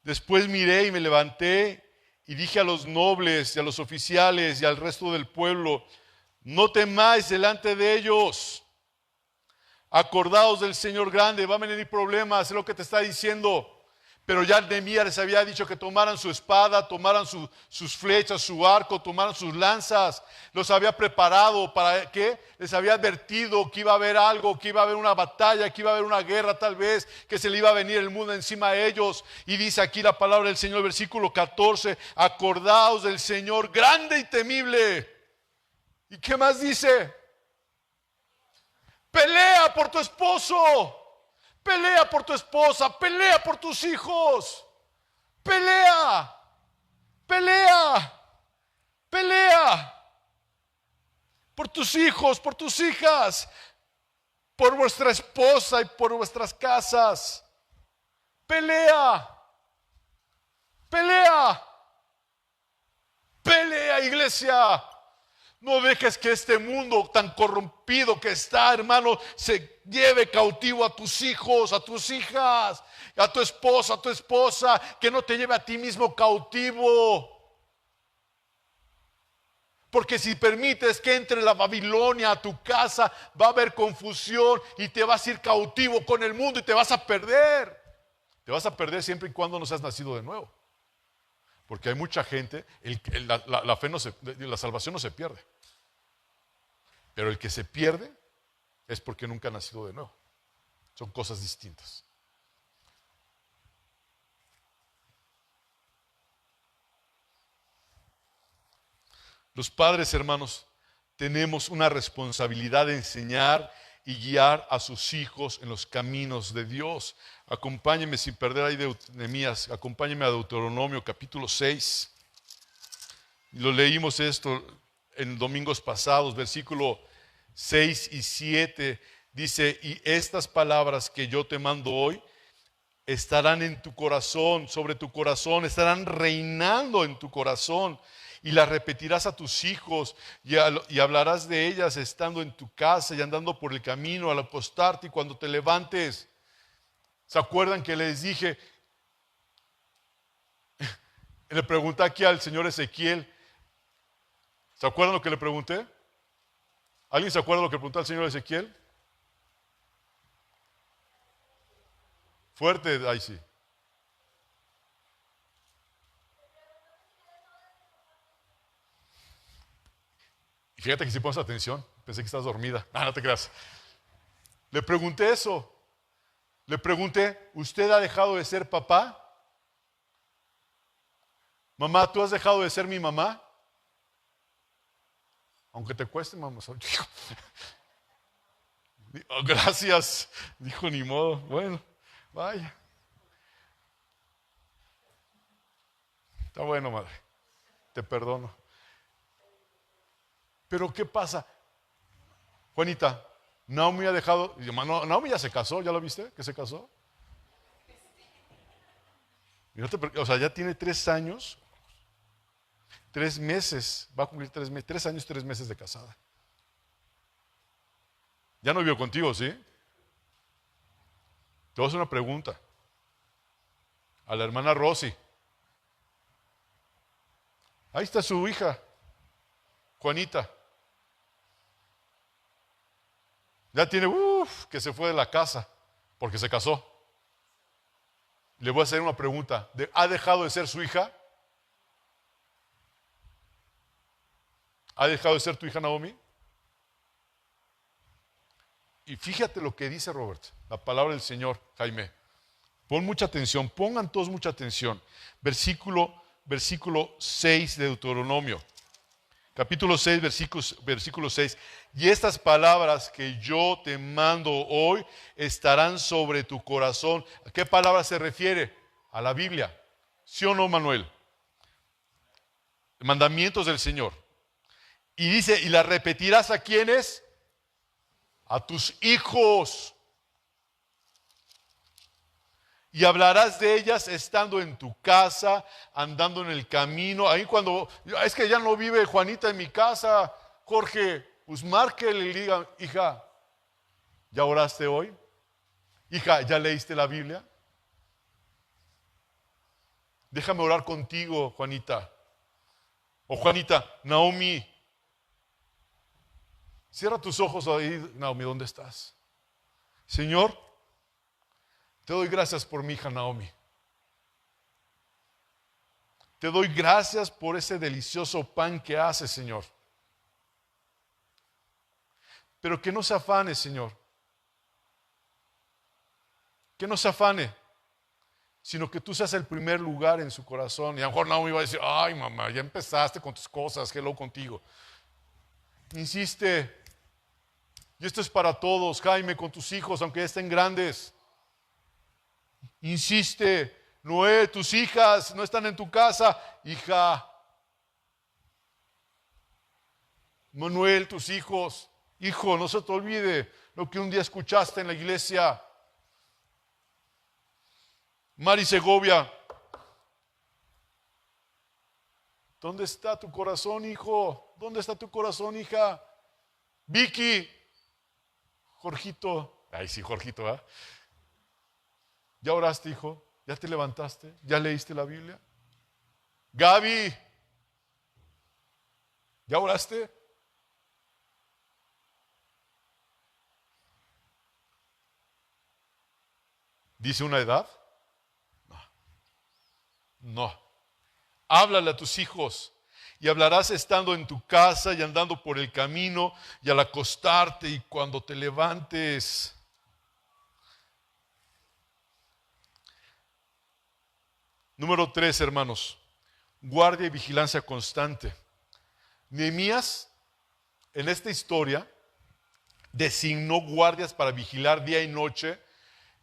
después miré y me levanté y dije a los nobles y a los oficiales y al resto del pueblo, no temáis delante de ellos. Acordaos del Señor grande, va a venir problemas, es lo que te está diciendo. Pero ya Nehemías les había dicho que tomaran su espada, tomaran sus flechas, su arco, tomaran sus lanzas. Los había preparado para que les había advertido que iba a haber algo, que iba a haber una batalla, que iba a haber una guerra tal vez, que se le iba a venir el mundo encima a ellos. Y dice aquí la palabra del Señor, versículo 14, acordaos del Señor grande y temible. ¿Y qué más dice? Pelea por tu esposo. Pelea por tu esposa. Pelea por tus hijos. Pelea. Pelea. Pelea. Por tus hijos, por tus hijas. Por vuestra esposa y por vuestras casas. Pelea. Pelea. Pelea, iglesia. No dejes que este mundo tan corrompido que está, hermano, se lleve cautivo a tus hijos, a tus hijas, a tu esposa, que no te lleve a ti mismo cautivo. Porque si permites que entre la Babilonia a tu casa, va a haber confusión y te vas a ir cautivo con el mundo y te vas a perder. Te vas a perder siempre y cuando no seas nacido de nuevo. Porque hay mucha gente, la fe la salvación no se pierde. Pero el que se pierde es porque nunca ha nacido de nuevo. Son cosas distintas. Los padres, hermanos, tenemos una responsabilidad de enseñar y guiar a sus hijos en los caminos de Dios. Acompáñenme sin perder ahí de Nehemías, acompáñenme a Deuteronomio capítulo 6. Lo leímos esto en domingos pasados, versículo 6 y 7. Dice, y estas palabras que yo te mando hoy estarán en tu corazón, sobre tu corazón, estarán reinando en tu corazón. Y las repetirás a tus hijos y hablarás de ellas estando en tu casa y andando por el camino al acostarte y cuando te levantes. ¿Se acuerdan que les dije? Le pregunté aquí al señor Ezequiel. ¿Se acuerdan lo que le pregunté? ¿Alguien se acuerda lo que le preguntó al señor Ezequiel? Fuerte, ahí sí. Y fíjate que si pones atención, pensé que estás dormida. No te creas. Le pregunté eso. Le pregunté, ¿usted ha dejado de ser papá? Mamá, ¿tú has dejado de ser mi mamá? Aunque te cueste, mamá. Oh, gracias. Dijo, ni modo. Bueno, vaya. Está bueno, madre. Te perdono. Pero ¿qué pasa? Juanita, Naomi ha dejado. Naomi ya se casó, ¿ya lo viste? ¿Que se casó? O sea, ya tiene 3 años, 3 meses, va a cumplir 3 meses, 3 años, 3 meses de casada. Ya no vivió contigo, ¿sí? Te voy a hacer una pregunta. A la hermana Rosy. Ahí está su hija, Juanita. Ya tiene, que se fue de la casa porque se casó. Le voy a hacer una pregunta. ¿Ha dejado de ser su hija? ¿Ha dejado de ser tu hija Naomi? Y fíjate lo que dice Robert, la palabra del Señor, Jaime. Pon mucha atención, pongan todos mucha atención. Versículo 6 de Deuteronomio. Capítulo 6, versículo 6. Y estas palabras que yo te mando hoy estarán sobre tu corazón. ¿A qué palabra se refiere? A la Biblia. ¿Sí o no, Manuel? Mandamientos del Señor. Y dice, ¿y las repetirás a quiénes? A tus hijos. Y hablarás de ellas estando en tu casa, andando en el camino. Ahí cuando, es que ya no vive Juanita en mi casa, Jorge, pues márquele y le diga, hija, ¿ya oraste hoy? Hija, ¿ya leíste la Biblia? Déjame orar contigo, Juanita. O Juanita, Naomi, cierra tus ojos ahí, Naomi, ¿dónde estás? Señor, te doy gracias por mi hija Naomi. Te doy gracias por ese delicioso pan que hace, Señor. Pero que no se afane, Señor. Que no se afane, sino que tú seas el primer lugar en su corazón. Y a lo mejor Naomi va a decir, ay mamá, ya empezaste con tus cosas, hello contigo. Insiste. Y esto es para todos, Jaime, con tus hijos, aunque ya estén grandes. Insiste. Noé, tus hijas no están en tu casa. Hija. Manuel, tus hijos. Hijo, no se te olvide lo que un día escuchaste en la iglesia. Mari Segovia. ¿Dónde está tu corazón, hijo? ¿Dónde está tu corazón, hija? Vicky. Jorgito. Ay, sí, Jorgito, ¿eh? ¿Ya oraste, hijo? ¿Ya te levantaste? ¿Ya leíste la Biblia? Gaby. ¿Ya oraste? ¿Dice una edad? No. No. Háblale a tus hijos y hablarás estando en tu casa y andando por el camino y al acostarte y cuando te levantes. Número 3, hermanos, guardia y vigilancia constante. Nehemías, en esta historia, designó guardias para vigilar día y noche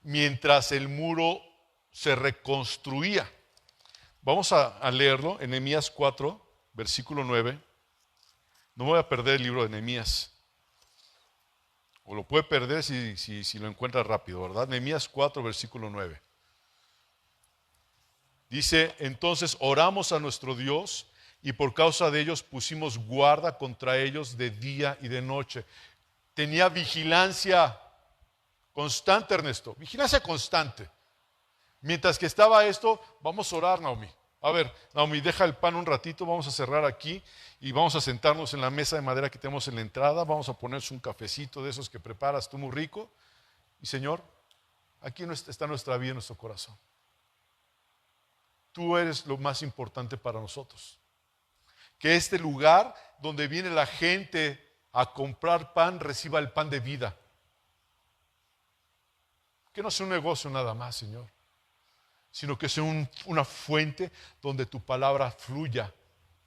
mientras el muro se reconstruía. Vamos a leerlo en Nehemías 4, versículo 9. No me voy a perder el libro de Nehemías. O lo puede perder si lo encuentra rápido, ¿verdad? Nehemías 4, versículo 9. Dice, entonces oramos a nuestro Dios y por causa de ellos pusimos guarda contra ellos de día y de noche. Tenía vigilancia constante, Ernesto. Vigilancia constante. Mientras que estaba esto, vamos a orar, Naomi. A ver, Naomi, deja el pan un ratito, vamos a cerrar aquí y vamos a sentarnos en la mesa de madera que tenemos en la entrada. Vamos a ponernos un cafecito de esos que preparas tú muy rico. Y Señor, aquí está nuestra vida, nuestro corazón. Tú eres lo más importante para nosotros. Que este lugar donde viene la gente a comprar pan reciba el pan de vida. Que no sea un negocio nada más, Señor, sino que sea una fuente donde tu palabra fluya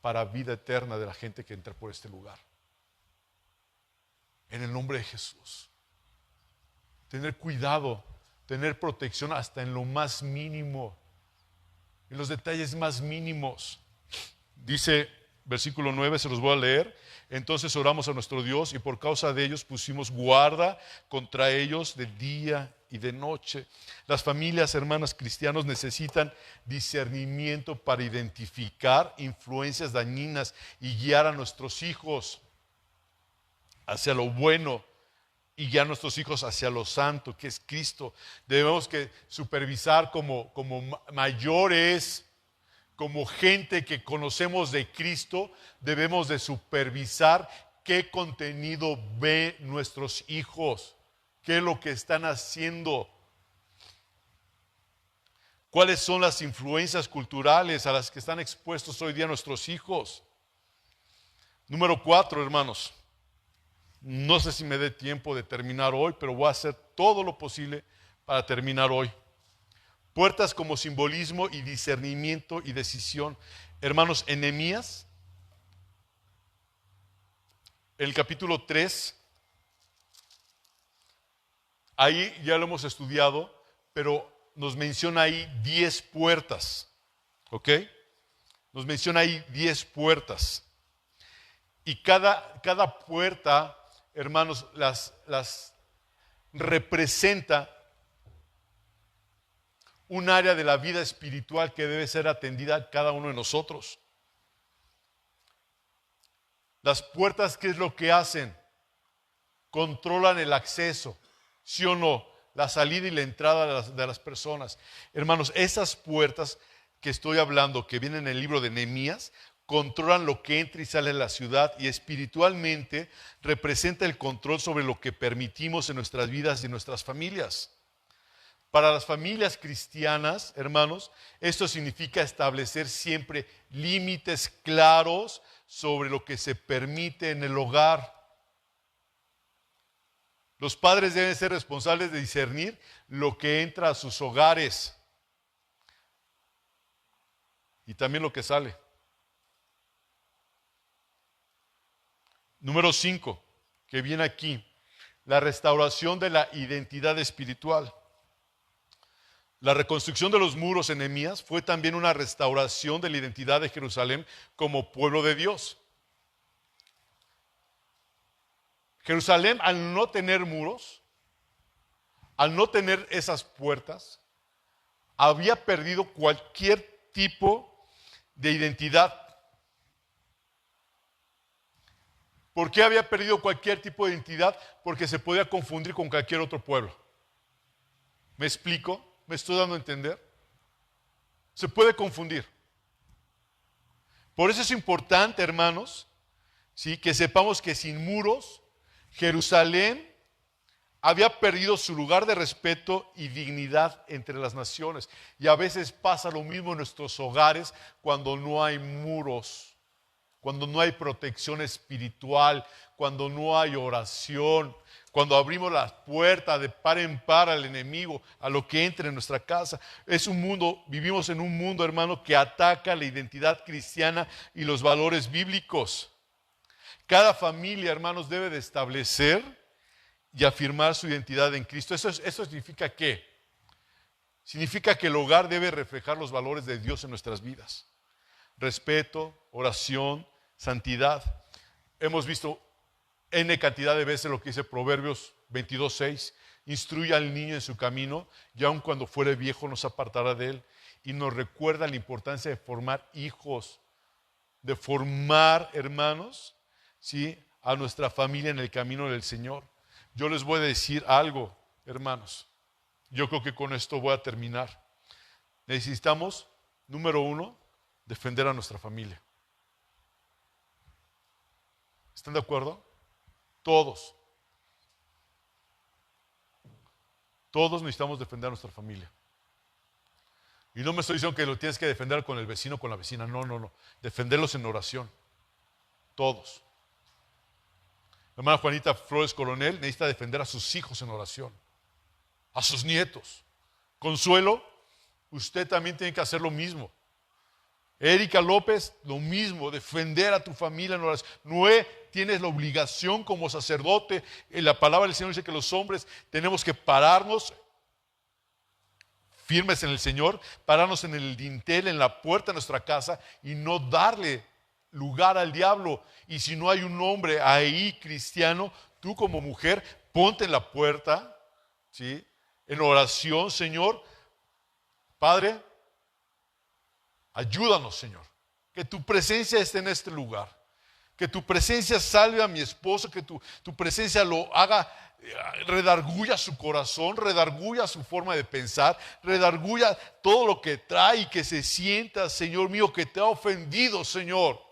para vida eterna de la gente que entra por este lugar. En el nombre de Jesús. Tener cuidado, tener protección hasta en lo más mínimo, en los detalles más mínimos. Dice versículo 9, se los voy a leer. Entonces oramos a nuestro Dios y por causa de ellos pusimos guarda contra ellos de día y de noche. Las familias, hermanas cristianos, necesitan discernimiento para identificar influencias dañinas y guiar a nuestros hijos hacia lo bueno y guiar a nuestros hijos hacia lo santo, que es Cristo. Debemos que supervisar como mayores, como gente que conocemos de Cristo, debemos de supervisar qué contenido ven nuestros hijos, qué es lo que están haciendo, cuáles son las influencias culturales a las que están expuestos hoy día nuestros hijos. Número 4, hermanos. No sé si me dé tiempo de terminar hoy, pero voy a hacer todo lo posible para terminar hoy. Puertas como simbolismo y discernimiento y decisión. Hermanos, en Nehemías, el capítulo 3, ahí ya lo hemos estudiado, pero nos menciona ahí 10 puertas, ¿ok? Nos menciona ahí 10 puertas. Y cada puerta, hermanos, las representa un área de la vida espiritual que debe ser atendida cada uno de nosotros. Las puertas, ¿qué es lo que hacen? Controlan el acceso, ¿sí o no? La salida y la entrada de las personas. Hermanos, esas puertas que estoy hablando, que vienen en el libro de Nehemías, controlan lo que entra y sale de la ciudad y espiritualmente representa el control sobre lo que permitimos en nuestras vidas y en nuestras familias. Para las familias cristianas, hermanos, esto significa establecer siempre límites claros sobre lo que se permite en el hogar. Los padres deben ser responsables de discernir lo que entra a sus hogares y también lo que sale. Número 5, que viene aquí, la restauración de la identidad espiritual. La reconstrucción de los muros en Nehemías fue también una restauración de la identidad de Jerusalén como pueblo de Dios. Jerusalén, al no tener muros, al no tener esas puertas, había perdido cualquier tipo de identidad. ¿Por qué había perdido cualquier tipo de identidad? Porque se podía confundir con cualquier otro pueblo. ¿Me explico? ¿Me estoy dando a entender? Se puede confundir. Por eso es importante, hermanos, ¿sí?, que sepamos que sin muros, Jerusalén había perdido su lugar de respeto y dignidad entre las naciones. Y a veces pasa lo mismo en nuestros hogares cuando no hay muros, cuando no hay protección espiritual, cuando no hay oración, cuando abrimos las puertas de par en par al enemigo, a lo que entre en nuestra casa. Es un mundo, vivimos en un mundo, hermano, que ataca la identidad cristiana y los valores bíblicos. Cada familia, hermanos, debe de establecer y afirmar su identidad en Cristo. ¿Eso significa qué? Significa que el hogar debe reflejar los valores de Dios en nuestras vidas. Respeto, oración, santidad. Hemos visto N cantidad de veces lo que dice Proverbios 22:6. Instruye al niño en su camino y aun cuando fuere viejo no se apartará de él. Y nos recuerda la importancia de formar hijos, de formar, hermanos, ¿sí?, a nuestra familia en el camino del Señor. Yo les voy a decir algo, hermanos. Yo creo que con esto voy a terminar. Necesitamos, número 1, defender a nuestra familia. ¿Están de acuerdo? Todos. Todos necesitamos defender a nuestra familia. Y no me estoy diciendo que lo tienes que defender con el vecino o con la vecina. No, no, no. Defenderlos en oración. Todos. La hermana Juanita Flores Coronel necesita defender a sus hijos en oración. A sus nietos. Consuelo, usted también tiene que hacer lo mismo. Erika López, lo mismo, defender a tu familia en oración. Noé, tienes la obligación como sacerdote. En la palabra del Señor dice que los hombres tenemos que pararnos firmes en el Señor, pararnos en el dintel, en la puerta de nuestra casa y no darle lugar al diablo. Y si no hay un hombre ahí cristiano, tú como mujer, ponte en la puerta, ¿sí?, en oración. Señor, Padre, ayúdanos, Señor, que tu presencia esté en este lugar, que tu presencia salve a mi esposo, que tu presencia lo haga, redarguya su corazón, redarguya su forma de pensar, redarguya todo lo que trae y que se sienta, Señor mío, que te ha ofendido, Señor.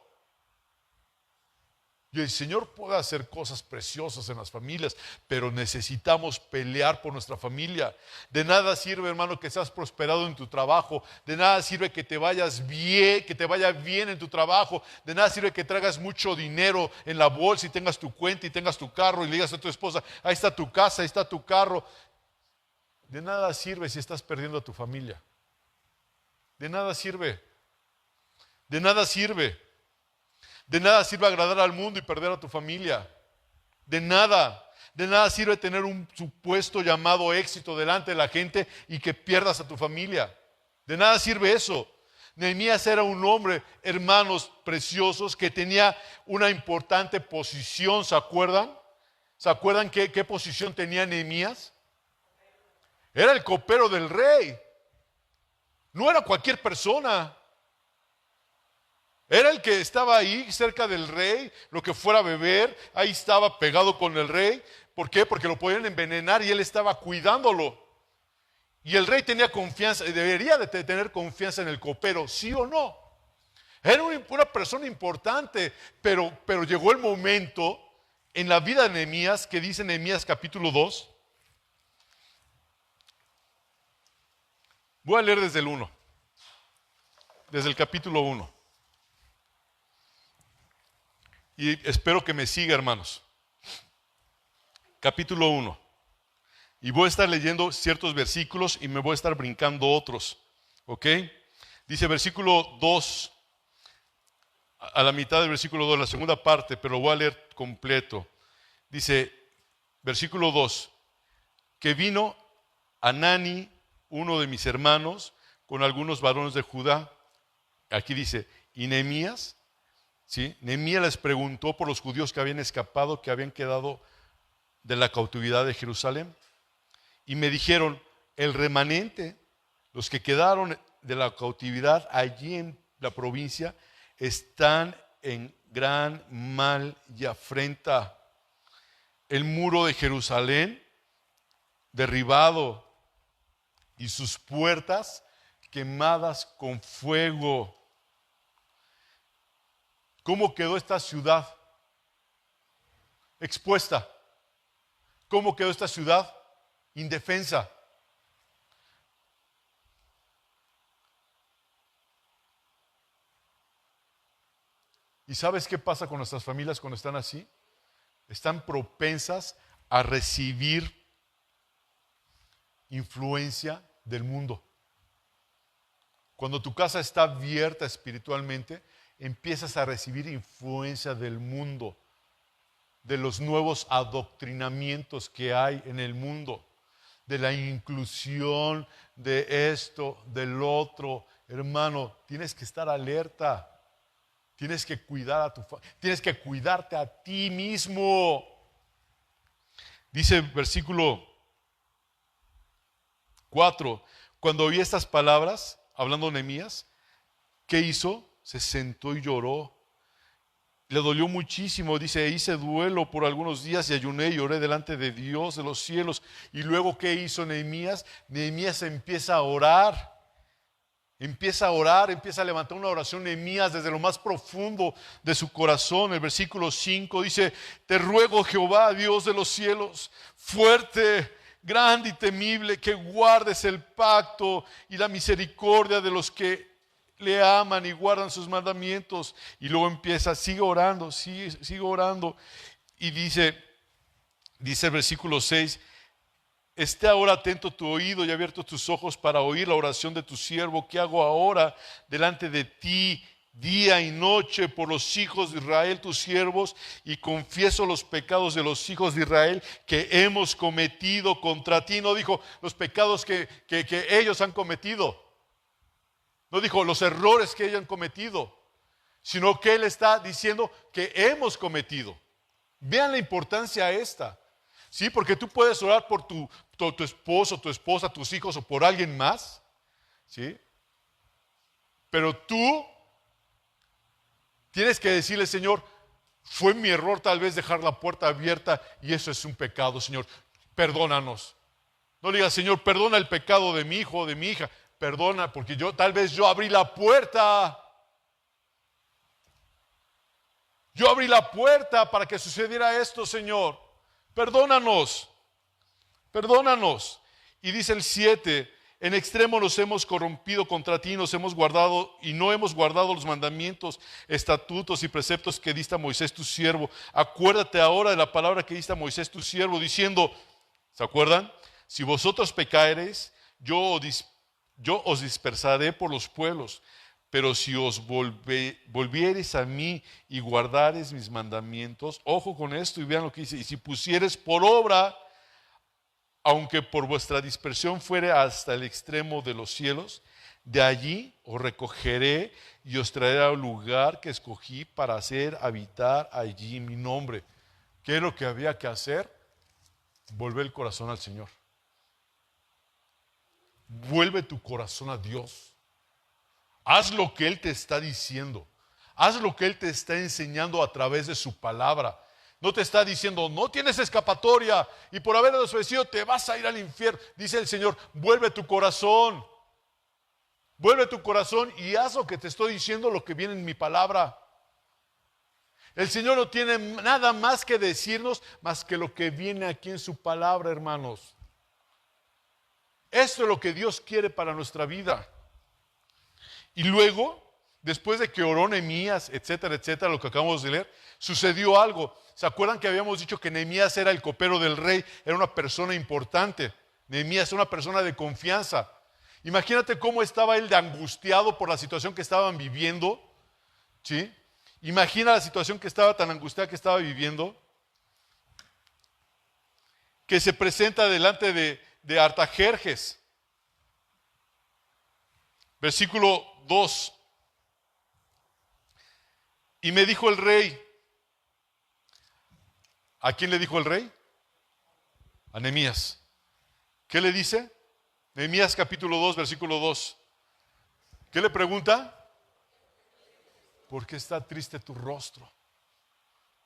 Y el Señor puede hacer cosas preciosas en las familias, pero necesitamos pelear por nuestra familia. De nada sirve, hermano, que seas prosperado en tu trabajo. De nada sirve que te vayas bien, que te vaya bien en tu trabajo. De nada sirve que traigas mucho dinero en la bolsa y tengas tu cuenta y tengas tu carro y le digas a tu esposa, ahí está tu casa, ahí está tu carro. De nada sirve si estás perdiendo a tu familia. De nada sirve. De nada sirve. De nada sirve agradar al mundo y perder a tu familia. De nada. De nada sirve tener un supuesto llamado éxito delante de la gente y que pierdas a tu familia. De nada sirve eso. Nehemías era un hombre, hermanos preciosos, que tenía una importante posición. ¿Se acuerdan? ¿Se acuerdan qué posición tenía Nehemías? Era el copero del rey. No era cualquier persona. Era el que estaba ahí cerca del rey, lo que fuera a beber, ahí estaba pegado con el rey. ¿Por qué? Porque lo podían envenenar y él estaba cuidándolo. Y el rey tenía confianza, debería de tener confianza en el copero, ¿sí o no? Era una persona importante, pero llegó el momento en la vida de Nehemías, que dice Nehemías capítulo 2. Voy a leer desde el 1, desde el capítulo 1. Y espero que me siga, hermanos. Capítulo 1. Y voy a estar leyendo ciertos versículos y me voy a estar brincando otros. ¿Ok? Dice versículo 2, a la mitad del versículo 2, la segunda parte, pero lo voy a leer completo. Dice, versículo 2, que vino Hanani, uno de mis hermanos, con algunos varones de Judá. Aquí dice, y Nehemías, ¿sí? Nehemías les preguntó por los judíos que habían escapado, que habían quedado de la cautividad de Jerusalén. Y me dijeron, el remanente, los que quedaron de la cautividad allí en la provincia, están en gran mal y afrenta. El muro de Jerusalén derribado y sus puertas quemadas con fuego. ¿Cómo quedó esta ciudad? Expuesta. ¿Cómo quedó esta ciudad? Indefensa. ¿Y sabes qué pasa con nuestras familias cuando están así? Están propensas a recibir influencia del mundo. Cuando tu casa está abierta espiritualmente, empiezas a recibir influencia del mundo, de los nuevos adoctrinamientos que hay en el mundo, de la inclusión de esto, del otro. Hermano, tienes que estar alerta. Tienes que cuidar tienes que cuidarte a ti mismo. Dice el versículo 4, cuando oí estas palabras, hablando Nehemías, ¿qué hizo? Se sentó y lloró. Le dolió muchísimo, dice, hice duelo por algunos días y ayuné y oré delante de Dios de los cielos. Y luego, ¿qué hizo Nehemías? Nehemías empieza a orar. Empieza a levantar una oración Nehemías desde lo más profundo de su corazón. El versículo 5 dice, te ruego Jehová, Dios de los cielos, fuerte, grande y temible, que guardes el pacto y la misericordia de los que le aman y guardan sus mandamientos. Y luego empieza, sigue orando. Y dice el versículo 6, esté ahora atento tu oído y abiertos tus ojos para oír la oración de tu siervo que hago ahora delante de ti día y noche por los hijos de Israel, tus siervos, y confieso los pecados de los hijos de Israel que hemos cometido contra ti. No dijo los pecados que ellos han cometido. No dijo los errores que ellos han cometido, sino que él está diciendo que hemos cometido. Vean la importancia esta. Sí, porque tú puedes orar por tu esposo, tu esposa, tus hijos o por alguien más, ¿sí? Pero tú tienes que decirle, Señor, fue mi error tal vez dejar la puerta abierta y eso es un pecado, Señor, perdónanos. No le digas, Señor, perdona el pecado de mi hijo o de mi hija, perdona porque tal vez yo abrí la puerta. Yo abrí la puerta para que sucediera esto, Señor. Perdónanos. Y dice el 7, en extremo nos hemos corrompido contra ti, nos hemos guardado y no hemos guardado los mandamientos, estatutos y preceptos que diste a Moisés tu siervo. Acuérdate ahora de la palabra que diste a Moisés tu siervo, diciendo, ¿se acuerdan? Si vosotros pecareis, yo os dispersaré por los pueblos. Pero si os volviereis a mí y guardareis mis mandamientos, ojo con esto y vean lo que dice, y si pusieres por obra, aunque por vuestra dispersión fuere hasta el extremo de los cielos, de allí os recogeré y os traeré al lugar que escogí para hacer habitar allí mi nombre. ¿Qué es lo que había que hacer? Volver el corazón al Señor. Vuelve tu corazón a Dios. Haz lo que Él te está diciendo. Haz lo que Él te está enseñando a través de su palabra. No te está diciendo, no tienes escapatoria y por haber desobedecido te vas a ir al infierno. Dice el Señor, vuelve tu corazón. Vuelve tu corazón y haz lo que te estoy diciendo, lo que viene en mi palabra. El Señor no tiene nada más que decirnos, más que lo que viene aquí en su palabra, hermanos. Esto es lo que Dios quiere para nuestra vida. Y luego, después de que oró Nehemías, etcétera, etcétera, lo que acabamos de leer, sucedió algo. ¿Se acuerdan que habíamos dicho que Nehemías era el copero del rey? Era una persona importante. Nehemías era una persona de confianza. Imagínate cómo estaba él de angustiado por la situación que estaban viviendo, ¿sí? Imagina la situación que estaba tan angustiada que estaba viviendo, que se presenta delante de Artajerjes. Versículo 2. Y me dijo el rey. ¿A quién le dijo el rey? A Nehemías. ¿Qué le dice? Nehemías capítulo 2, versículo 2. ¿Qué le pregunta? ¿Por qué está triste tu rostro?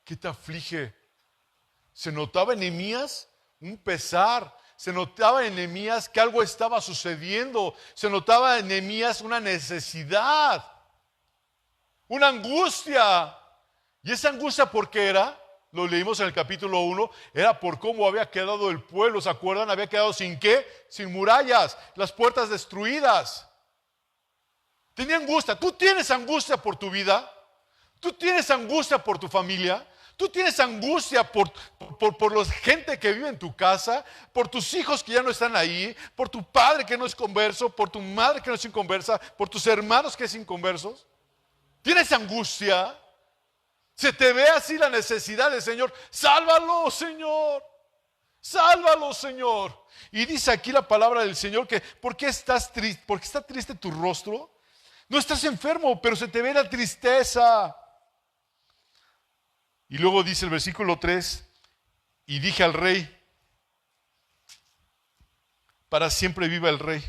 ¿Qué te aflige? Se notaba en Nehemías un pesar. Se notaba en Nehemías que algo estaba sucediendo. Se notaba en Nehemías una necesidad, una angustia. ¿Y esa angustia por qué era? Lo leímos en el capítulo 1. Era por cómo había quedado el pueblo. ¿Se acuerdan? Había quedado sin ¿qué? Sin murallas, las puertas destruidas. Tenía angustia. ¿Tú tienes angustia por tu vida? ¿Tú tienes angustia por tu familia? ¿Tú tienes angustia por la gente que vive en tu casa? ¿Por tus hijos que ya no están ahí? ¿Por tu padre que no es converso? ¿Por tu madre que no es inconversa? ¿Por tus hermanos que son inconversos? ¿Tienes angustia? Se te ve así la necesidad del Señor. Sálvalo, Señor. Sálvalo, Señor. Y dice aquí la palabra del Señor que ¿por qué estás triste? ¿Por qué está triste tu rostro? No estás enfermo, pero se te ve la tristeza. Y luego dice el versículo 3, y dije al rey, para siempre viva el rey.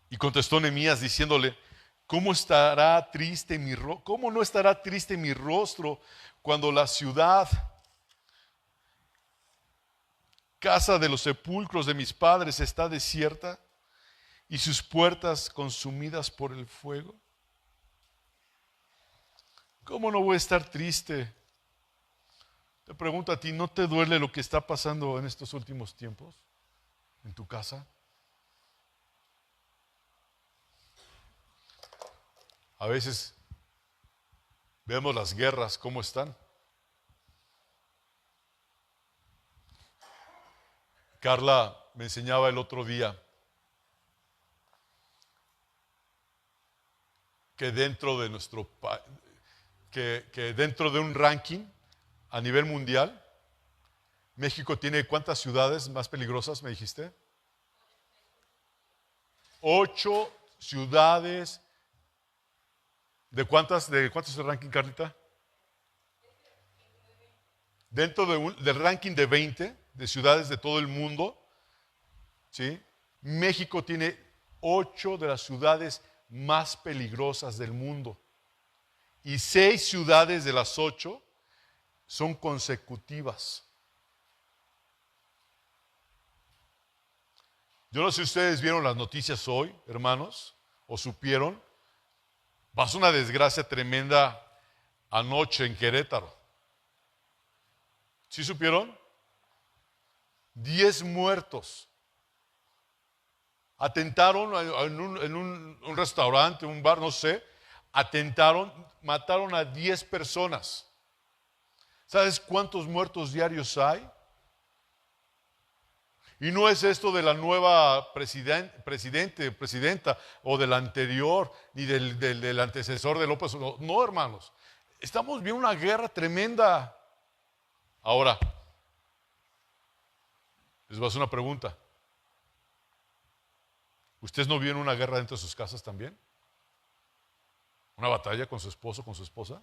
Y contestó Nehemías diciéndole, ¿cómo no estará triste mi rostro cuando la ciudad, casa de los sepulcros de mis padres, está desierta y sus puertas consumidas por el fuego? ¿Cómo no voy a estar triste? Te pregunto a ti, ¿no te duele lo que está pasando en estos últimos tiempos en tu casa? A veces vemos las guerras, ¿cómo están? Carla me enseñaba el otro día que dentro de que dentro de un ranking a nivel mundial, México tiene ¿cuántas ciudades más peligrosas, me dijiste? 8 ciudades. ¿De cuántas es el ranking, Carlita? Dentro del ranking de 20 de ciudades de todo el mundo, ¿sí? México tiene 8 de las ciudades más peligrosas del mundo. Y 6 ciudades de las 8 son consecutivas. Yo no sé si ustedes vieron las noticias hoy, hermanos, o supieron. Pasó una desgracia tremenda anoche en Querétaro. ¿Sí supieron? 10 muertos. Atentaron en un restaurante, un bar, no sé. Atentaron, mataron a 10 personas. ¿Sabes cuántos muertos diarios hay? Y no es esto de la nueva presidenta o del anterior, ni del antecesor de López. No, hermanos. Estamos viendo una guerra tremenda. Ahora, les voy a hacer una pregunta. ¿Ustedes no vieron una guerra dentro de sus casas también? ¿Una batalla con su esposo, con su esposa?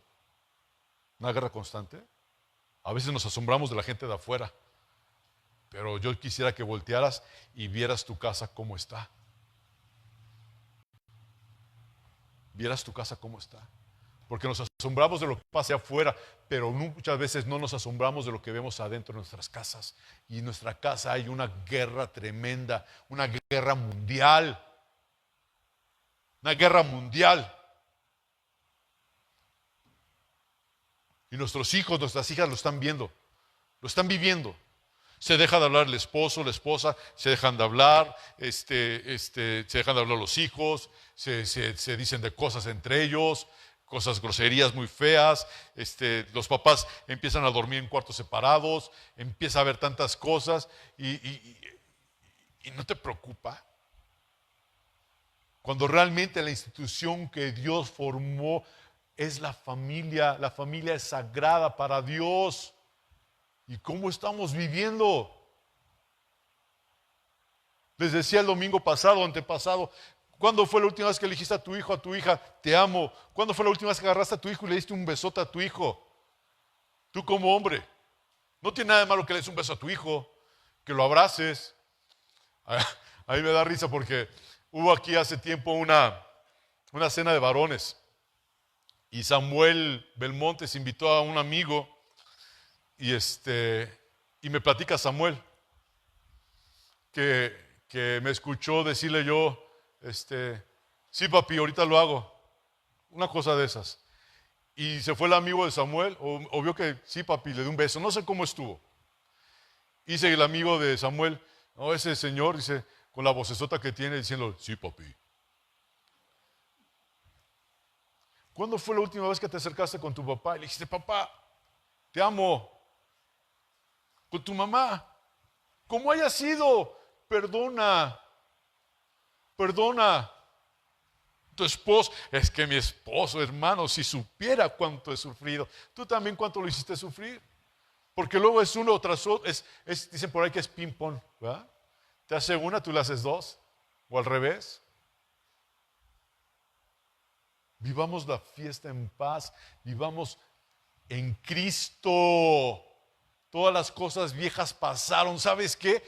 ¿Una guerra constante? A veces nos asombramos de la gente de afuera. Pero yo quisiera que voltearas y vieras tu casa cómo está. Vieras tu casa cómo está. Porque nos asombramos de lo que pasa afuera, pero muchas veces no nos asombramos de lo que vemos adentro de nuestras casas. Y en nuestra casa hay una guerra tremenda, una guerra mundial. Una guerra mundial. Y nuestros hijos, nuestras hijas lo están viendo, lo están viviendo. Se deja de hablar el esposo, la esposa, se dejan de hablar, se dejan de hablar los hijos, se dicen de cosas entre ellos, cosas groserías muy feas, los papás empiezan a dormir en cuartos separados, empieza a haber tantas cosas y no te preocupa. Cuando realmente la institución que Dios formó es la familia. La familia es sagrada para Dios. ¿Y cómo estamos viviendo? Les decía el domingo pasado, antepasado, ¿cuándo fue la última vez que le dijiste a tu hijo, a tu hija, te amo? ¿Cuándo fue la última vez que agarraste a tu hijo y le diste un besote a tu hijo? Tú como hombre. No tiene nada de malo que le des un beso a tu hijo, que lo abraces. A mí me da risa porque hubo aquí hace tiempo una cena de varones y Samuel Belmonte se invitó a un amigo y me platica Samuel que me escuchó decirle yo, sí papi, ahorita lo hago, una cosa de esas. Y se fue el amigo de Samuel, o vio que sí papi, le dio un beso, no sé cómo estuvo. Dice el amigo de Samuel, no, ese señor, dice, con la vocesota que tiene diciendo, sí papi. ¿Cuándo fue la última vez que te acercaste con tu papá y le dijiste, papá, te amo? Con tu mamá, como haya sido, perdona. Tu esposo, es que mi esposo, hermano, si supiera cuánto he sufrido, tú también cuánto lo hiciste sufrir. Porque luego es uno tras otro, dicen por ahí que es ping-pong, ¿verdad? Te hace una, tú le haces dos, o al revés. Vivamos la fiesta en paz, vivamos en Cristo. Todas las cosas viejas pasaron, ¿sabes qué?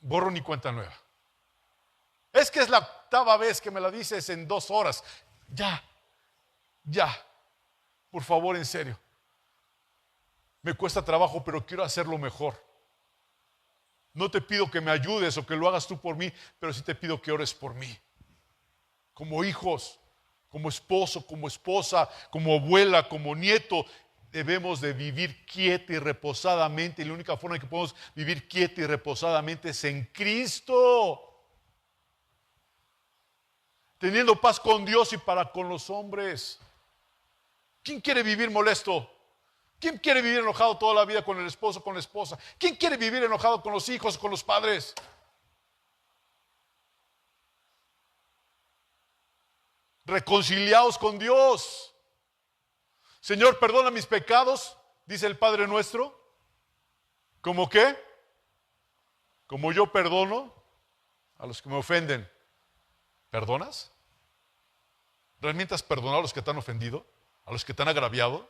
Borro ni cuenta nueva. Es que es la octava vez que me la dices en 2 horas. Ya, por favor, en serio. Me cuesta trabajo, pero quiero hacerlo mejor. No te pido que me ayudes o que lo hagas tú por mí, pero sí te pido que ores por mí. Como hijos, como esposo, como esposa, como abuela, como nieto, debemos de vivir quieta y reposadamente. Y la única forma en que podemos vivir quieta y reposadamente es en Cristo. Teniendo paz con Dios y para con los hombres. ¿Quién quiere vivir molesto? ¿Quién quiere vivir enojado toda la vida con el esposo, con la esposa? ¿Quién quiere vivir enojado con los hijos, con los padres? Reconciliados con Dios. Señor, perdona mis pecados, dice el Padre nuestro. ¿Cómo qué? Como yo perdono a los que me ofenden. ¿Perdonas? ¿Realmente has perdonado a los que te han ofendido? ¿A los que te han agraviado?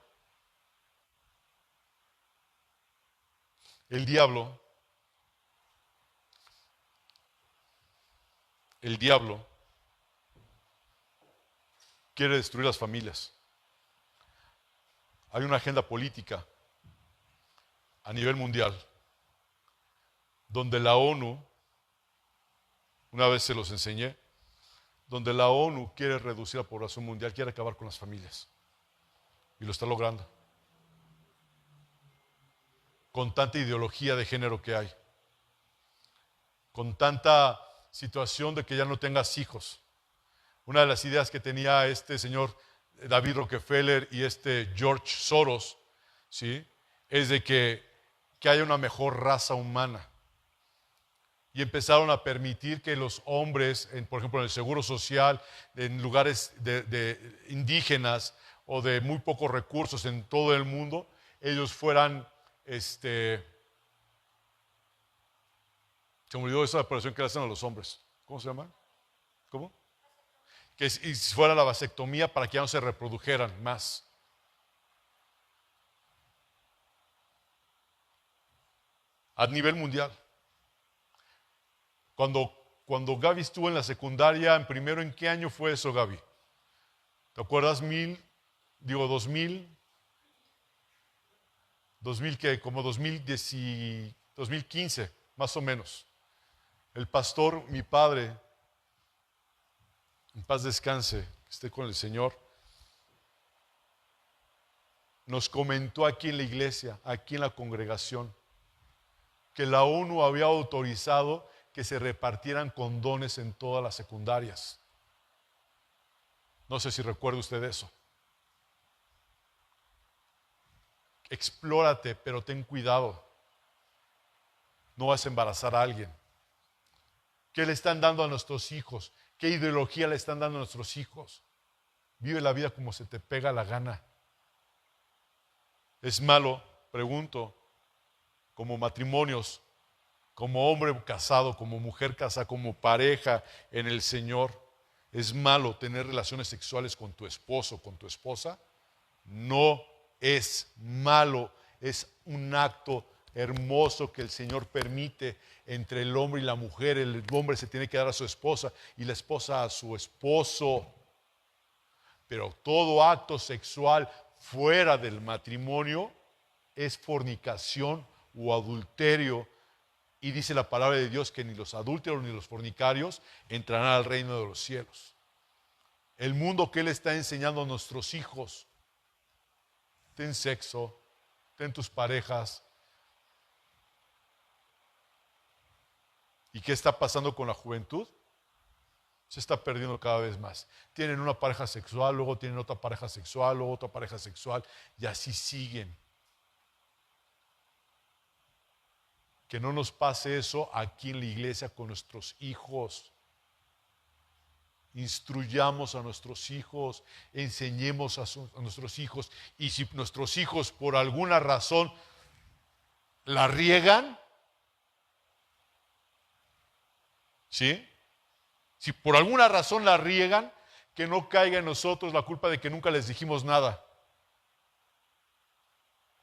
El diablo quiere destruir las familias. Hay una agenda política a nivel mundial donde la ONU, una vez se los enseñé, donde la ONU quiere reducir la población mundial, quiere acabar con las familias. Y lo está logrando. Con tanta ideología de género que hay. Con tanta situación de que ya no tengas hijos. Una de las ideas que tenía este señor David Rockefeller y George Soros, ¿sí?, es de que haya una mejor raza humana. Y empezaron a permitir que los hombres, por ejemplo, en el seguro social, en lugares de indígenas o de muy pocos recursos en todo el mundo, ellos fueran, se me olvidó esa operación que le hacen a los hombres. ¿Cómo se llama? ¿Cómo? Que fuera la vasectomía para que ya no se reprodujeran más. A nivel mundial. Cuando Gaby estuvo en la secundaria, en primero, ¿en qué año fue eso, Gaby? ¿Te acuerdas? 2000 qué, como 2015, más o menos. El pastor, mi padre, en paz descanse, que esté con el Señor, nos comentó aquí en la iglesia, aquí en la congregación, que la ONU había autorizado que se repartieran condones en todas las secundarias. No sé si recuerda usted eso. Explórate, pero ten cuidado. No vas a embarazar a alguien. ¿Qué le están dando a nuestros hijos? ¿Qué ideología le están dando a nuestros hijos? Vive la vida como se te pega la gana. Es malo, pregunto, como matrimonios, como hombre casado, como mujer casada, como pareja en el Señor. ¿Es malo tener relaciones sexuales con tu esposo, con tu esposa? No es malo, es un acto hermoso que el Señor permite entre el hombre y la mujer. El hombre se tiene que dar a su esposa y la esposa a su esposo. Pero todo acto sexual fuera del matrimonio es fornicación o adulterio. Y dice la palabra de Dios que ni los adúlteros ni los fornicarios entrarán al reino de los cielos. El mundo que Él está enseñando a nuestros hijos: ten sexo, ten tus parejas. ¿Y qué está pasando con la juventud? Se está perdiendo cada vez más. Tienen una pareja sexual, luego tienen otra pareja sexual, luego otra pareja sexual, y así siguen. Que no nos pase eso aquí en la iglesia con nuestros hijos. Instruyamos a nuestros hijos, enseñemos a nuestros hijos, y si nuestros hijos por alguna razón la riegan, ¿sí? Si por alguna razón la riegan, que no caiga en nosotros la culpa de que nunca les dijimos nada.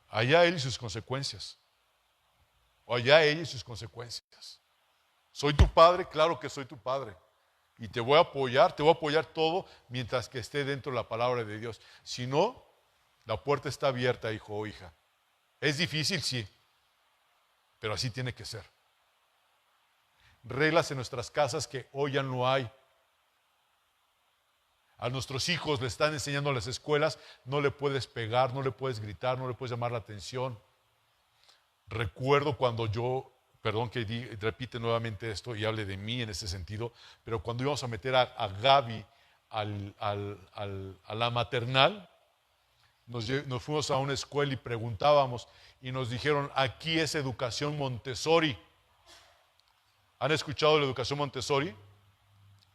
Allá él y sus consecuencias. O allá ella y sus consecuencias. ¿Soy tu padre? Claro que soy tu padre. Y te voy a apoyar todo mientras que esté dentro de la palabra de Dios. Si no, la puerta está abierta, hijo o hija. Es difícil, sí, pero así tiene que ser. Reglas en nuestras casas que hoy ya no hay. A nuestros hijos le están enseñando a las escuelas: no le puedes pegar, no le puedes gritar, no le puedes llamar la atención. Recuerdo cuando yo, perdón que repite nuevamente esto y hable de mí en ese sentido, pero cuando íbamos a meter a Gaby a la maternal, nos fuimos a una escuela y preguntábamos y nos dijeron: aquí es educación Montessori. ¿Han escuchado la educación Montessori?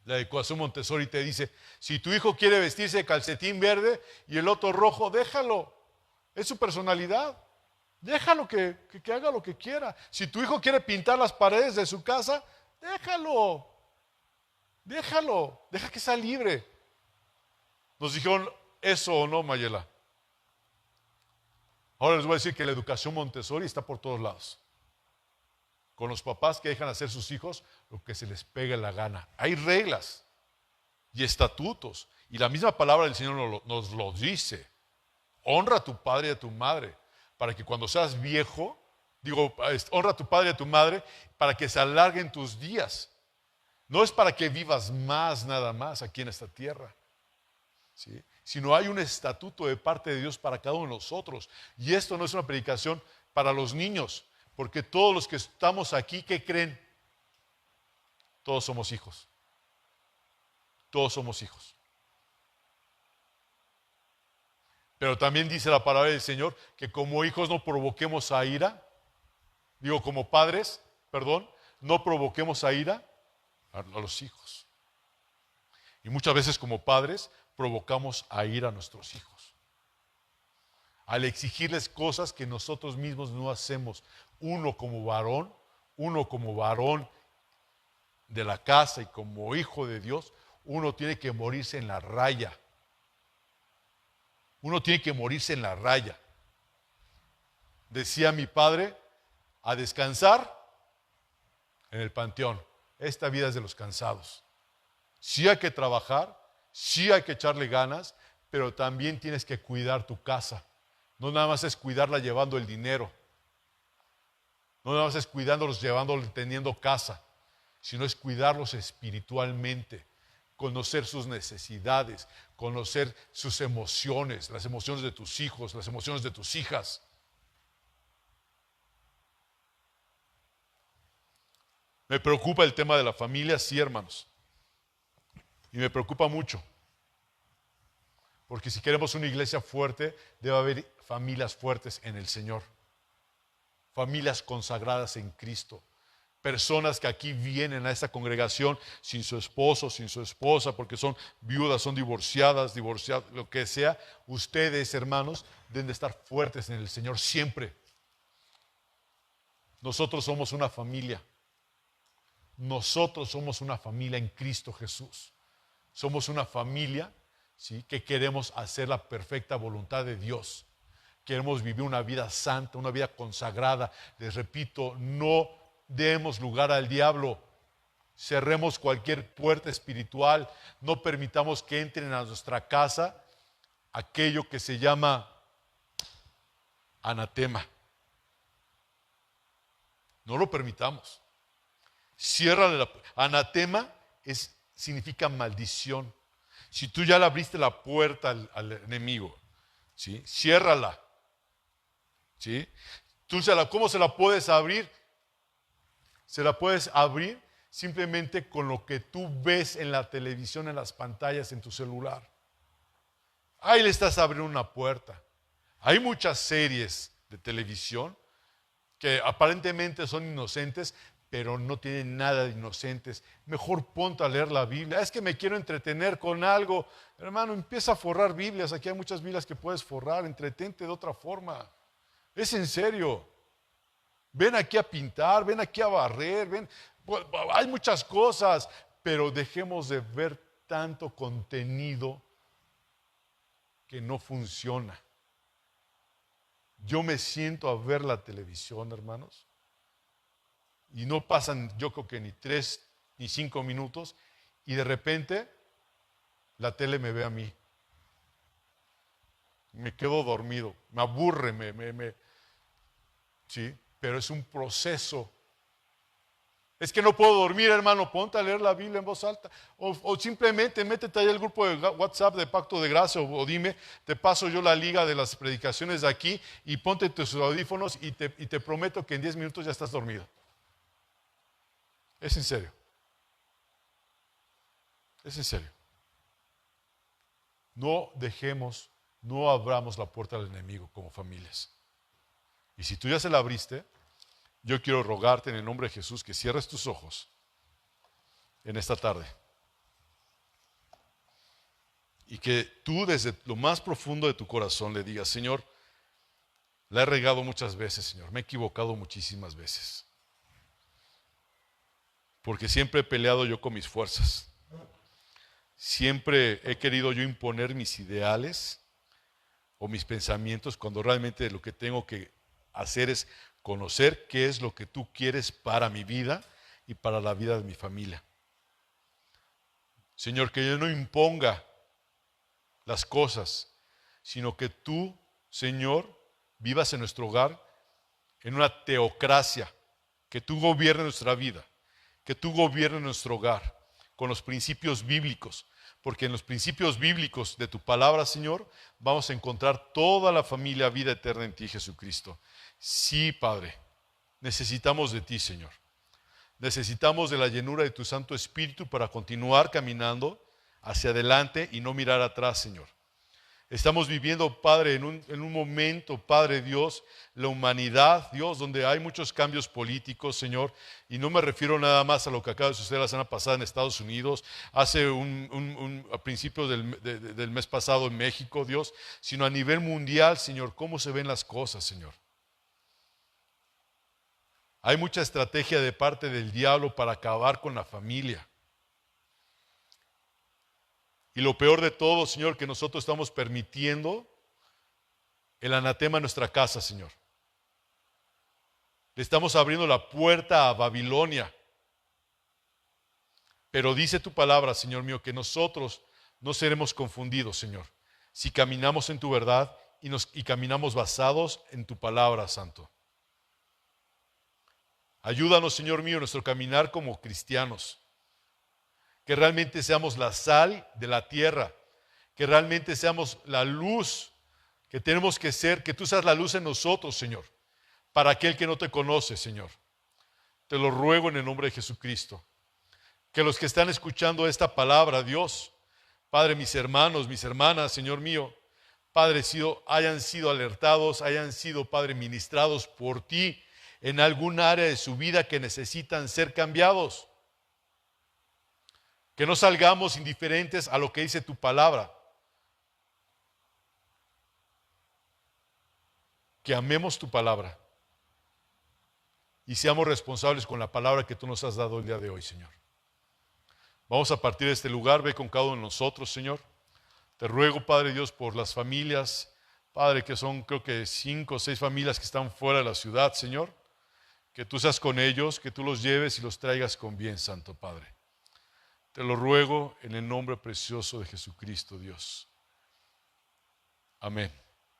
La educación Montessori te dice: si tu hijo quiere vestirse de calcetín verde y el otro rojo, déjalo. Es su personalidad. Déjalo que haga lo que quiera. Si tu hijo quiere pintar las paredes de su casa, déjalo. Deja que sea libre. Nos dijeron eso o no, Mayela. Ahora les voy a decir que la educación Montessori está por todos lados. Con los papás que dejan hacer sus hijos lo que se les pegue la gana. Hay reglas y estatutos. Y la misma palabra del Señor nos lo dice. Honra a tu padre y a tu madre, para que cuando seas viejo, honra a tu padre y a tu madre, para que se alarguen tus días. No es para que vivas más, nada más aquí en esta tierra, ¿sí? Sino hay un estatuto de parte de Dios para cada uno de nosotros. Y esto no es una predicación para los niños, porque todos los que estamos aquí, ¿qué creen? Todos somos hijos. Todos somos hijos. Pero también dice la palabra del Señor que como hijos no provoquemos a ira. Como padres, no provoquemos a ira a los hijos. Y muchas veces como padres provocamos a ira a nuestros hijos. Al exigirles cosas que nosotros mismos no hacemos. Uno como varón de la casa y como hijo de Dios, uno tiene que morirse en la raya. Uno tiene que morirse en la raya. Decía mi padre: a descansar en el panteón. Esta vida es de los cansados. Sí hay que trabajar, sí hay que echarle ganas, pero también tienes que cuidar tu casa. No nada más es cuidarla llevando el dinero. No nada más es cuidándolos llevándolos teniendo casa, sino es cuidarlos espiritualmente. Conocer sus necesidades, conocer sus emociones, las emociones de tus hijos, las emociones de tus hijas. Me preocupa el tema de la familia, sí, hermanos. Y me preocupa mucho. Porque si queremos una iglesia fuerte, debe haber familias fuertes en el Señor. Familias consagradas en Cristo. personas que aquí vienen a esta congregación sin su esposo, sin su esposa, porque son viudas, son divorciadas, lo que sea. Ustedes, hermanos, deben de estar fuertes en el Señor siempre. Nosotros somos una familia. Nosotros somos una familia en Cristo Jesús. Somos una familia, ¿sí?, que queremos hacer la perfecta voluntad de Dios. Queremos vivir una vida santa, una vida consagrada. Les repito, no demos lugar al diablo. Cerremos cualquier puerta espiritual. No permitamos que entren a nuestra casa aquello que se llama anatema. No lo permitamos. Ciérrale la puerta. Anatema significa maldición. Si tú ya le abriste la puerta al enemigo, ¿sí?, ciérrala. ¿Sí? ¿Cómo se la puedes abrir? Se la puedes abrir simplemente con lo que tú ves en la televisión, en las pantallas, en tu celular. Ahí le estás abriendo una puerta. Hay muchas series de televisión que aparentemente son inocentes, pero no tienen nada de inocentes. Mejor ponte a leer la Biblia. Es que me quiero entretener con algo. Hermano, empieza a forrar Biblias. Aquí hay muchas Biblias que puedes forrar. Entretente de otra forma. Es en serio. Ven aquí a pintar, ven aquí a barrer, hay muchas cosas, pero dejemos de ver tanto contenido que no funciona. Yo me siento a ver la televisión, hermanos, y no pasan, yo creo que ni 3 ni 5 minutos, y de repente la tele me ve a mí. Me quedo dormido, me aburre, ¿sí? Pero es un proceso. Es que no puedo dormir, hermano, ponte a leer la Biblia en voz alta. O simplemente métete ahí al grupo de WhatsApp de Pacto de Gracia o dime, te paso yo la liga de las predicaciones de aquí y ponte tus audífonos y te prometo que en 10 minutos ya estás dormido. Es en serio. Es en serio. No abramos la puerta al enemigo como familias. Y si tú ya se la abriste, yo quiero rogarte en el nombre de Jesús que cierres tus ojos en esta tarde. Y que tú desde lo más profundo de tu corazón le digas, Señor, la he regado muchas veces, Señor, me he equivocado muchísimas veces. Porque siempre he peleado yo con mis fuerzas. Siempre he querido yo imponer mis ideales o mis pensamientos cuando realmente lo que tengo que hacer es conocer qué es lo que tú quieres para mi vida y para la vida de mi familia. Señor, que yo no imponga las cosas, sino que tú, Señor, vivas en nuestro hogar en una teocracia, que tú gobiernes nuestra vida, que tú gobiernes nuestro hogar con los principios bíblicos, porque en los principios bíblicos de tu palabra, Señor, vamos a encontrar toda la familia, vida eterna en ti, Jesucristo. Sí, Padre, necesitamos de ti, Señor. Necesitamos de la llenura de tu Santo Espíritu para continuar caminando hacia adelante y no mirar atrás, Señor. Estamos viviendo, Padre, en un momento, Padre Dios, la humanidad, Dios, donde hay muchos cambios políticos, Señor, y no me refiero nada más a lo que acaba de suceder la semana pasada en Estados Unidos, a principios del mes pasado en México, Dios, sino a nivel mundial, Señor, cómo se ven las cosas, Señor. Hay mucha estrategia de parte del diablo para acabar con la familia. Y lo peor de todo, Señor, que nosotros estamos permitiendo el anatema en nuestra casa, Señor. Le estamos abriendo la puerta a Babilonia. Pero dice tu palabra, Señor mío, que nosotros no seremos confundidos, Señor, si caminamos en tu verdad y caminamos basados en tu palabra, Santo. Ayúdanos, Señor mío, en nuestro caminar como cristianos. Que realmente seamos la sal de la tierra, que realmente seamos la luz que tenemos que ser, que tú seas la luz en nosotros, Señor, para aquel que no te conoce, Señor. Te lo ruego en el nombre de Jesucristo. Que los que están escuchando esta palabra, Dios, Padre, mis hermanos, mis hermanas, Señor mío, Padre, hayan sido alertados, hayan sido, Padre, ministrados por ti en algún área de su vida que necesitan ser cambiados. Que no salgamos indiferentes a lo que dice tu palabra. Que amemos tu palabra y seamos responsables con la palabra que tú nos has dado el día de hoy, Señor. Vamos a partir de este lugar, ve con cada uno de nosotros, Señor. Te ruego, Padre Dios, por las familias, Padre, que son creo que 5 o 6 familias que están fuera de la ciudad, Señor. Que tú seas con ellos, que tú los lleves y los traigas con bien, Santo Padre. Te lo ruego en el nombre precioso de Jesucristo, Dios. Amén.